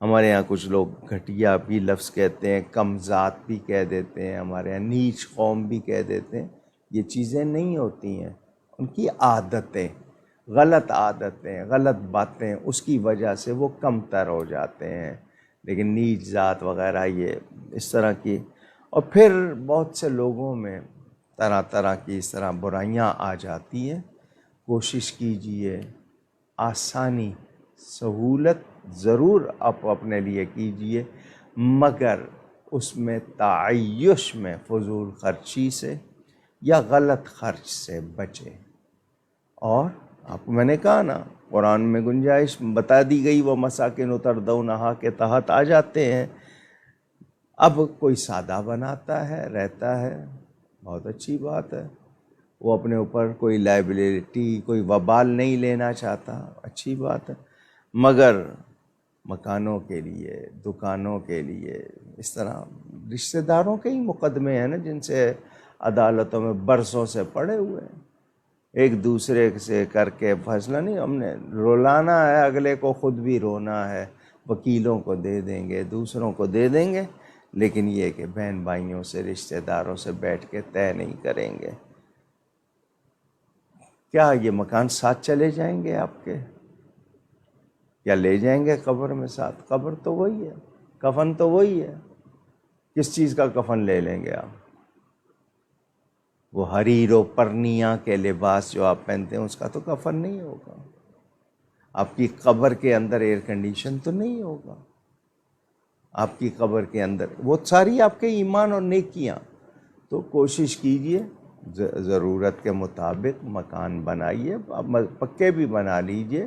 A: ہمارے ہاں کچھ لوگ گھٹیا بھی لفظ کہتے ہیں، کم ذات بھی کہہ دیتے ہیں، ہمارے ہاں نیچ قوم بھی کہہ دیتے ہیں، یہ چیزیں نہیں ہوتی ہیں، ان کی عادتیں، غلط عادتیں، غلط باتیں، اس کی وجہ سے وہ کمتر ہو جاتے ہیں۔ لیکن نیچ ذات وغیرہ یہ اس طرح کی، اور پھر بہت سے لوگوں میں طرح طرح کی اس طرح برائیاں آ جاتی ہیں۔ کوشش کیجئے، آسانی، سہولت ضرور آپ اپنے لیے کیجئے، مگر اس میں تعیش میں فضول خرچی سے یا غلط خرچ سے بچیں۔ اور آپ کو میں نے کہا نا، قرآن میں گنجائش بتا دی گئی، وہ مساکن تردونہا کے تحت آ جاتے ہیں۔ اب کوئی سادہ بناتا ہے، رہتا ہے، بہت اچھی بات ہے، وہ اپنے اوپر کوئی لائبلٹی، کوئی وبال نہیں لینا چاہتا، اچھی بات ہے، مگر مکانوں کے لیے، دکانوں کے لیے، اس طرح رشتہ داروں کے ہی مقدمے ہیں نا جن سے عدالتوں میں برسوں سے پڑے ہوئے ہیں، ایک دوسرے سے کر کے فیصلہ نہیں، ہم نے رولانا ہے اگلے کو، خود بھی رونا ہے، وکیلوں کو دے دیں گے، دوسروں کو دے دیں گے، لیکن یہ کہ بہن بھائیوں سے، رشتہ داروں سے بیٹھ کے طے نہیں کریں گے۔ کیا یہ مکان ساتھ چلے جائیں گے آپ کے؟ یا لے جائیں گے قبر میں ساتھ؟ قبر تو وہی ہے، کفن تو وہی ہے، کس چیز کا کفن لے لیں گے آپ؟ وہ حریر و پرنیا کے لباس جو آپ پہنتے ہیں اس کا تو کفن نہیں ہوگا۔ آپ کی قبر کے اندر ایئر کنڈیشن تو نہیں ہوگا، آپ کی قبر کے اندر وہ ساری آپ کے ایمان اور نیکیاں۔ تو کوشش کیجئے ضرورت کے مطابق مکان بنائیے، پکے بھی بنا لیجئے،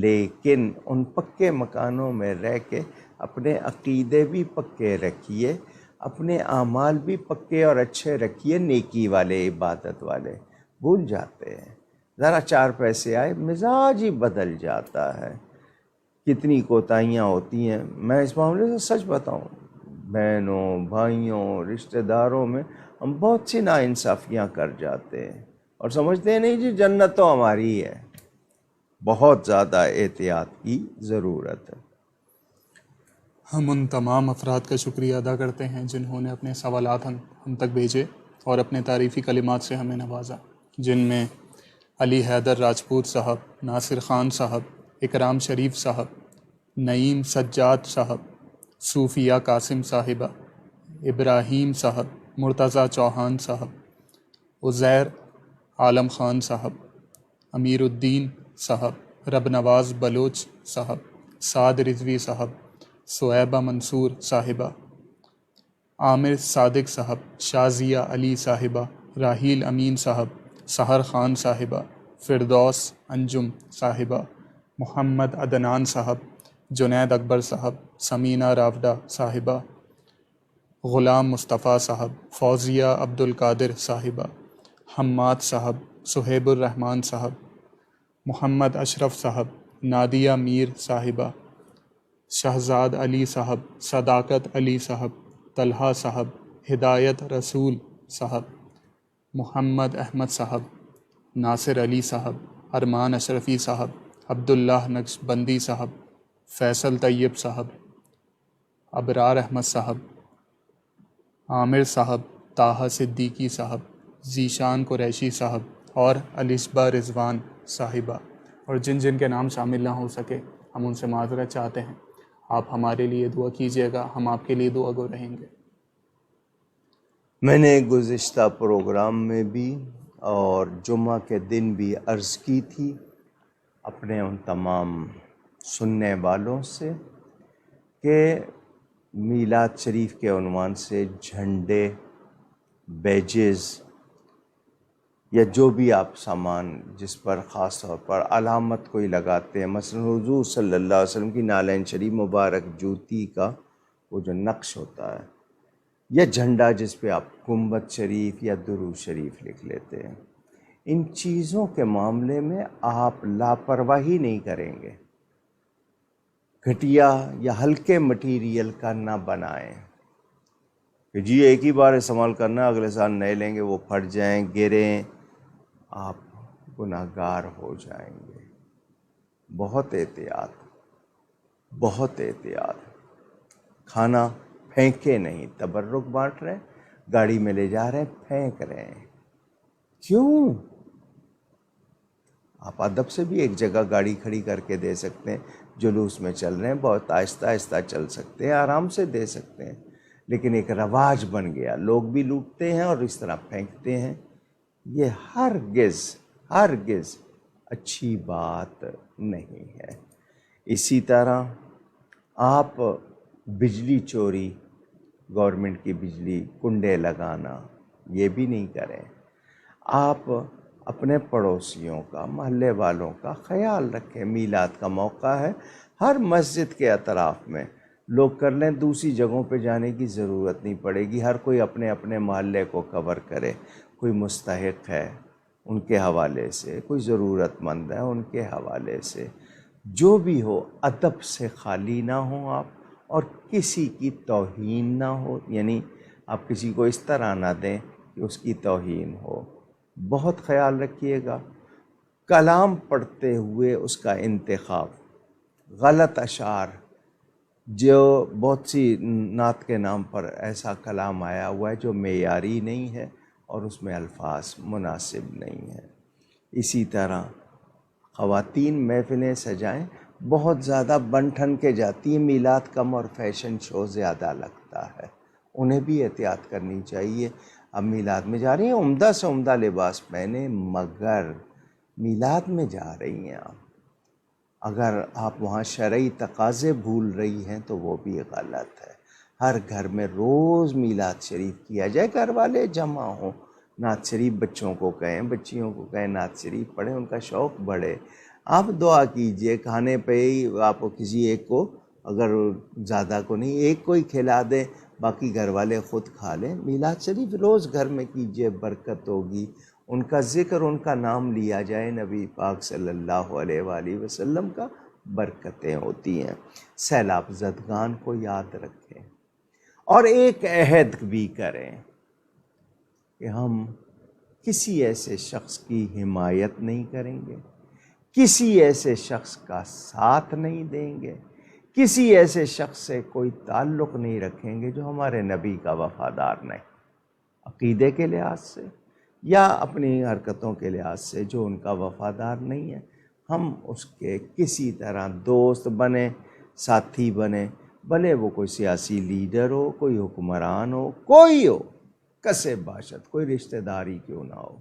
A: لیکن ان پکے مکانوں میں رہ کے اپنے عقیدے بھی پکے رکھیے، اپنے اعمال بھی پکے اور اچھے رکھیے، نیکی والے، عبادت والے۔ بھول جاتے ہیں، ذرا چار پیسے آئے مزاج ہی بدل جاتا ہے، کتنی کوتاہیاں ہوتی ہیں۔ میں اس معاملے سے سچ بتاؤں، بہنوں، بھائیوں، رشتہ داروں میں ہم بہت سی ناانصافیاں کر جاتے ہیں اور سمجھتے ہیں نہیں جی جنت تو ہماری ہے۔ بہت زیادہ احتیاط کی ضرورت ہے۔
B: ہم ان تمام افراد کا شکریہ ادا کرتے ہیں جنہوں نے اپنے سوالات ہم تک بھیجے اور اپنے تعریفی کلمات سے ہمیں نوازا، جن میں علی حیدر راجپوت صاحب، ناصر خان صاحب، اکرام شریف صاحب، نعیم سجاد صاحب، صوفیہ قاسم صاحبہ، ابراہیم صاحب، مرتضیٰ چوہان صاحب، عزیر عالم خان صاحب، امیر الدین صاحب، رب نواز بلوچ صاحب، سعد رضوی صاحب، صہیبہ منصور صاحبہ، عامر صادق صاحب، شازیہ علی صاحبہ، راحیل امین صاحب، سحر خان صاحبہ، فردوس انجم صاحبہ، محمد عدنان صاحب، جنید اکبر صاحب، سمینہ راوڈہ صاحبہ، غلام مصطفیٰ صاحب، فوزیہ عبد القادر صاحبہ، حماد صاحب، صہیب الرحمان صاحب، محمد اشرف صاحب، نادیہ میر صاحبہ، شہزاد علی صاحب، صداقت علی صاحب، طلحہ صاحب، ہدایت رسول صاحب، محمد احمد صاحب، ناصر علی صاحب، ارمان اشرفی صاحب، عبداللہ نقش بندی صاحب، فیصل طیب صاحب، ابرار احمد صاحب، عامر صاحب، طاہا صدیقی صاحب، ذیشان قریشی صاحب اور الشبہ رضوان صاحبہ، اور جن جن کے نام شامل نہ ہو سکے ہم ان سے معذرت چاہتے ہیں۔ آپ ہمارے لیے دعا کیجیے گا، ہم آپ کے لیے دعا گو رہیں گے۔
A: میں نے گزشتہ پروگرام میں بھی اور جمعہ کے دن بھی عرض کی تھی اپنے ان تمام سننے والوں سے کہ میلاد شریف کے عنوان سے جھنڈے، بیجز یا جو بھی آپ سامان جس پر خاص طور پر علامت کوئی لگاتے ہیں، مثلا حضور صلی اللہ علیہ وسلم کی نالین شریف مبارک جوتی کا وہ جو نقش ہوتا ہے، یا جھنڈا جس پہ آپ گنبد شریف یا درود شریف لکھ لیتے ہیں، ان چیزوں کے معاملے میں آپ لاپرواہی نہیں کریں گے، گھٹیا یا ہلکے مٹیریل کا نہ بنائیں کہ جی ایک ہی بار استعمال کرنا، اگلے سال نئے لیں گے وہ پھٹ جائیں، گریں، آپ گناہگار ہو جائیں گے۔ بہت احتیاط، بہت احتیاط۔ کھانا پھینکے نہیں، تبرک بانٹ رہے ہیں، گاڑی میں لے جا رہے ہیں، پھینک رہے ہیں، کیوں؟ آپ ادب سے بھی ایک جگہ گاڑی کھڑی کر کے دے سکتے ہیں، جلوس میں چل رہے ہیں، بہت آہستہ آہستہ چل سکتے ہیں، آرام سے دے سکتے ہیں، لیکن ایک رواج بن گیا، لوگ بھی لوٹتے ہیں اور اس طرح پھینکتے ہیں۔ یہ ہرگز اچھی بات نہیں ہے۔ اسی طرح آپ بجلی چوری، گورنمنٹ کی بجلی کنڈے لگانا، یہ بھی نہیں کریں۔ آپ اپنے پڑوسیوں کا، محلے والوں کا خیال رکھیں۔ میلاد کا موقع ہے، ہر مسجد کے اطراف میں لوگ کر لیں، دوسری جگہوں پہ جانے کی ضرورت نہیں پڑے گی، ہر کوئی اپنے اپنے محلے کو کور کرے۔ کوئی مستحق ہے ان کے حوالے سے، کوئی ضرورت مند ہے ان کے حوالے سے، جو بھی ہو ادب سے خالی نہ ہوں آپ، اور کسی کی توہین نہ ہو، یعنی آپ کسی کو اس طرح نہ دیں کہ کہ اس کی توہین ہو۔ بہت خیال رکھیے گا، کلام پڑھتے ہوئے اس کا انتخاب، غلط اشعار، جو بہت سی نعت کے نام پر ایسا کلام آیا ہوا ہے جو معیاری نہیں ہے اور اس میں الفاظ مناسب نہیں ہے۔ اسی طرح خواتین محفلیں سجائیں، بہت زیادہ بن ٹھن کے جاتی ہیں، میلاد کم اور فیشن شو زیادہ لگتا ہے، انہیں بھی احتیاط کرنی چاہیے۔ اب میلاد میں جا رہی ہیں، عمدہ سے عمدہ لباس پہنیں، مگر میلاد میں جا رہی ہیں آپ، اگر آپ وہاں شرعی تقاضے بھول رہی ہیں تو وہ بھی غلط ہے۔ ہر گھر میں روز میلاد شریف کیا جائے، گھر والے جمع ہوں، نعت شریف بچوں کو کہیں، بچیوں کو کہیں نعت شریف پڑھیں، ان کا شوق بڑھے۔ آپ دعا کیجئے، کھانے پہ ہی آپ کسی ایک کو، اگر زیادہ کو نہیں، ایک کو ہی کھلا دیں، باقی گھر والے خود کھا لیں۔ میلاد شریف روز گھر میں کیجئے، برکت ہوگی، ان کا ذکر، ان کا نام لیا جائے، نبی پاک صلی اللہ علیہ وآلہ وسلم کا، برکتیں ہوتی ہیں۔ سیلاب زدگان کو یاد رکھیں اور ایک عہد بھی کریں کہ ہم کسی ایسے شخص کی حمایت نہیں کریں گے، کسی ایسے شخص کا ساتھ نہیں دیں گے، کسی ایسے شخص سے کوئی تعلق نہیں رکھیں گے جو ہمارے نبی کا وفادار نہیں، عقیدے کے لحاظ سے یا اپنی حرکتوں کے لحاظ سے جو ان کا وفادار نہیں ہے، ہم اس کے کسی طرح دوست بنیں، ساتھی بنیں، بھلے وہ کوئی سیاسی لیڈر ہو، کوئی حکمران ہو، کوئی ہو، کسے باشد، کوئی رشتہ داری کیوں نہ ہو،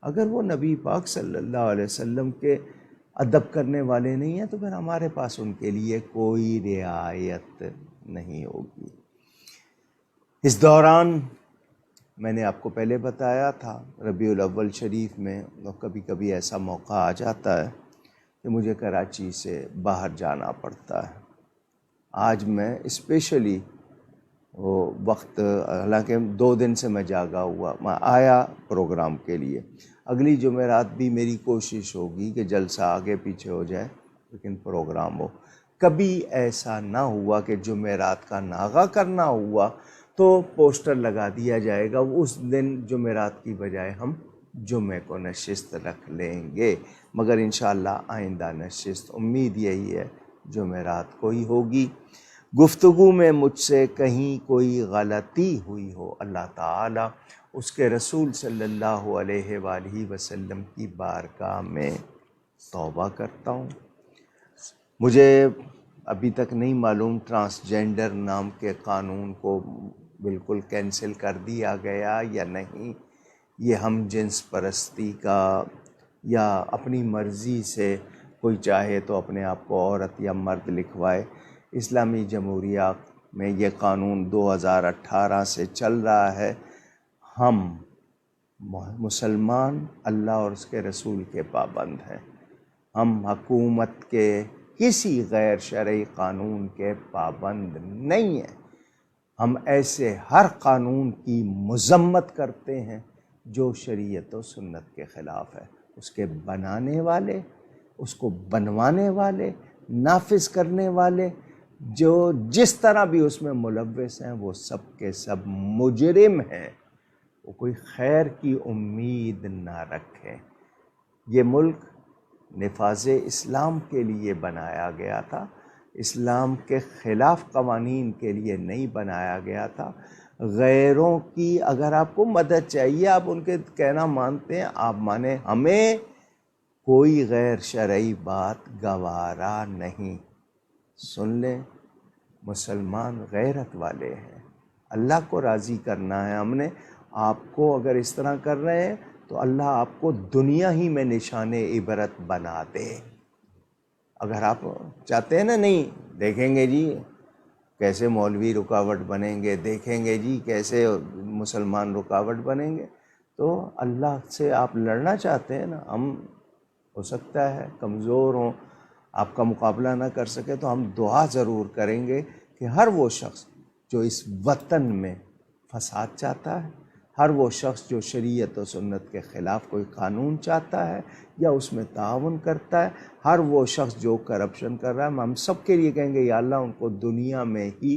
A: اگر وہ نبی پاک صلی اللہ علیہ وسلم کے ادب کرنے والے نہیں ہیں تو پھر ہمارے پاس ان کے لیے کوئی رعایت نہیں ہوگی۔ اس دوران میں نے آپ کو پہلے بتایا تھا، ربیع الاول شریف میں کبھی کبھی ایسا موقع آ جاتا ہے کہ مجھے کراچی سے باہر جانا پڑتا ہے۔ آج میں اسپیشلی وہ وقت، حالانکہ 2 دن سے میں جاگا ہوا، میں آیا پروگرام کے لیے، اگلی جمعرات بھی میری کوشش ہوگی کہ جلسہ آگے پیچھے ہو جائے لیکن پروگرام ہو۔ کبھی ایسا نہ ہوا کہ جمعرات کا ناغہ کرنا ہوا تو پوسٹر لگا دیا جائے گا، اس دن جمعرات کی بجائے ہم جمعے کو نشست رکھ لیں گے، مگر انشاءاللہ آئندہ نشست امید یہی ہے جمعرات کو ہی ہوگی۔ گفتگو میں مجھ سے کہیں کوئی غلطی ہوئی ہو، اللہ تعالیٰ اس کے رسول صلی اللہ علیہ وآلہ وسلم کی بارگاہ میں توبہ کرتا ہوں۔ مجھے ابھی تک نہیں معلوم ٹرانسجینڈر نام کے قانون کو بالکل کینسل کر دیا گیا یا نہیں، یہ ہم جنس پرستی کا، یا اپنی مرضی سے کوئی چاہے تو اپنے آپ کو عورت یا مرد لکھوائے۔ اسلامی جمہوریہ میں یہ قانون 2018 سے چل رہا ہے۔ ہم مسلمان اللہ اور اس کے رسول کے پابند ہیں، ہم حکومت کے کسی غیر شرعی قانون کے پابند نہیں ہیں۔ ہم ایسے ہر قانون کی مذمت کرتے ہیں جو شریعت و سنت کے خلاف ہے، اس کے بنانے والے، اس کو بنوانے والے، نافذ کرنے والے، جو جس طرح بھی اس میں ملوث ہیں، وہ سب کے سب مجرم ہیں، وہ کوئی خیر کی امید نہ رکھیں۔ یہ ملک نفاذ اسلام کے لیے بنایا گیا تھا، اسلام کے خلاف قوانین کے لیے نہیں بنایا گیا تھا۔ غیروں کی اگر آپ کو مدد چاہیے، آپ ان کے کہنا مانتے ہیں، آپ مانیں، ہمیں کوئی غیر شرعی بات گوارا نہیں۔ سن لیں، مسلمان غیرت والے ہیں، اللہ کو راضی کرنا ہے ہم نے۔ آپ کو اگر اس طرح کر رہے ہیں تو اللہ آپ کو دنیا ہی میں نشان عبرت بنا دے۔ اگر آپ چاہتے ہیں نا، نہیں دیکھیں گے جی کیسے مولوی رکاوٹ بنیں گے، دیکھیں گے جی کیسے مسلمان رکاوٹ بنیں گے، تو اللہ سے آپ لڑنا چاہتے ہیں نا، ہم ہو سکتا ہے کمزور ہوں، آپ کا مقابلہ نہ کر سکے، تو ہم دعا ضرور کریں گے کہ ہر وہ شخص جو اس وطن میں فساد چاہتا ہے، ہر وہ شخص جو شریعت و سنت کے خلاف کوئی قانون چاہتا ہے یا اس میں تعاون کرتا ہے، ہر وہ شخص جو کرپشن کر رہا ہے، ہم سب کے لیے کہیں گے یا اللہ ان کو دنیا میں ہی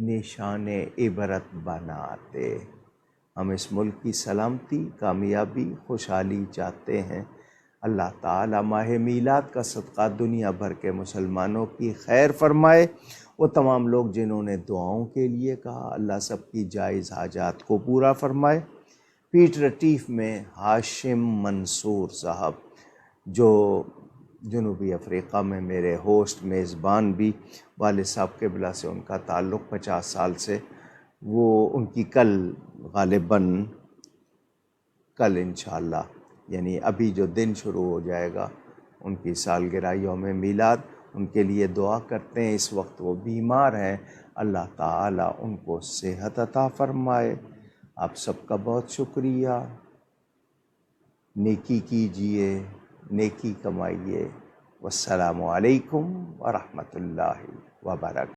A: نشان عبرت بنا دے۔ ہم اس ملک کی سلامتی، کامیابی، خوشحالی چاہتے ہیں۔ اللہ تعالی ماہ میلاد کا صدقہ دنیا بھر کے مسلمانوں کی خیر فرمائے۔ وہ تمام لوگ جنہوں نے دعاؤں کے لیے کہا، اللہ سب کی جائز حاجات کو پورا فرمائے۔ پیٹ رٹیف میں ہاشم منصور صاحب، جو جنوبی افریقہ میں میرے ہوسٹ میزبان بھی، والد صاحب قبلہ سے ان کا تعلق 50 سال سے، وہ ان کی کل غالباً کل انشاءاللہ یعنی ابھی جو دن شروع ہو جائے گا ان کی سالگرہ یوم میلاد، ان کے لیے دعا کرتے ہیں۔ اس وقت وہ بیمار ہیں، اللہ تعالیٰ ان کو صحت عطا فرمائے۔ آپ سب کا بہت شکریہ۔ نیکی کیجئے، نیکی کمائیے۔ والسلام علیکم ورحمۃ اللہ وبرکاتہ۔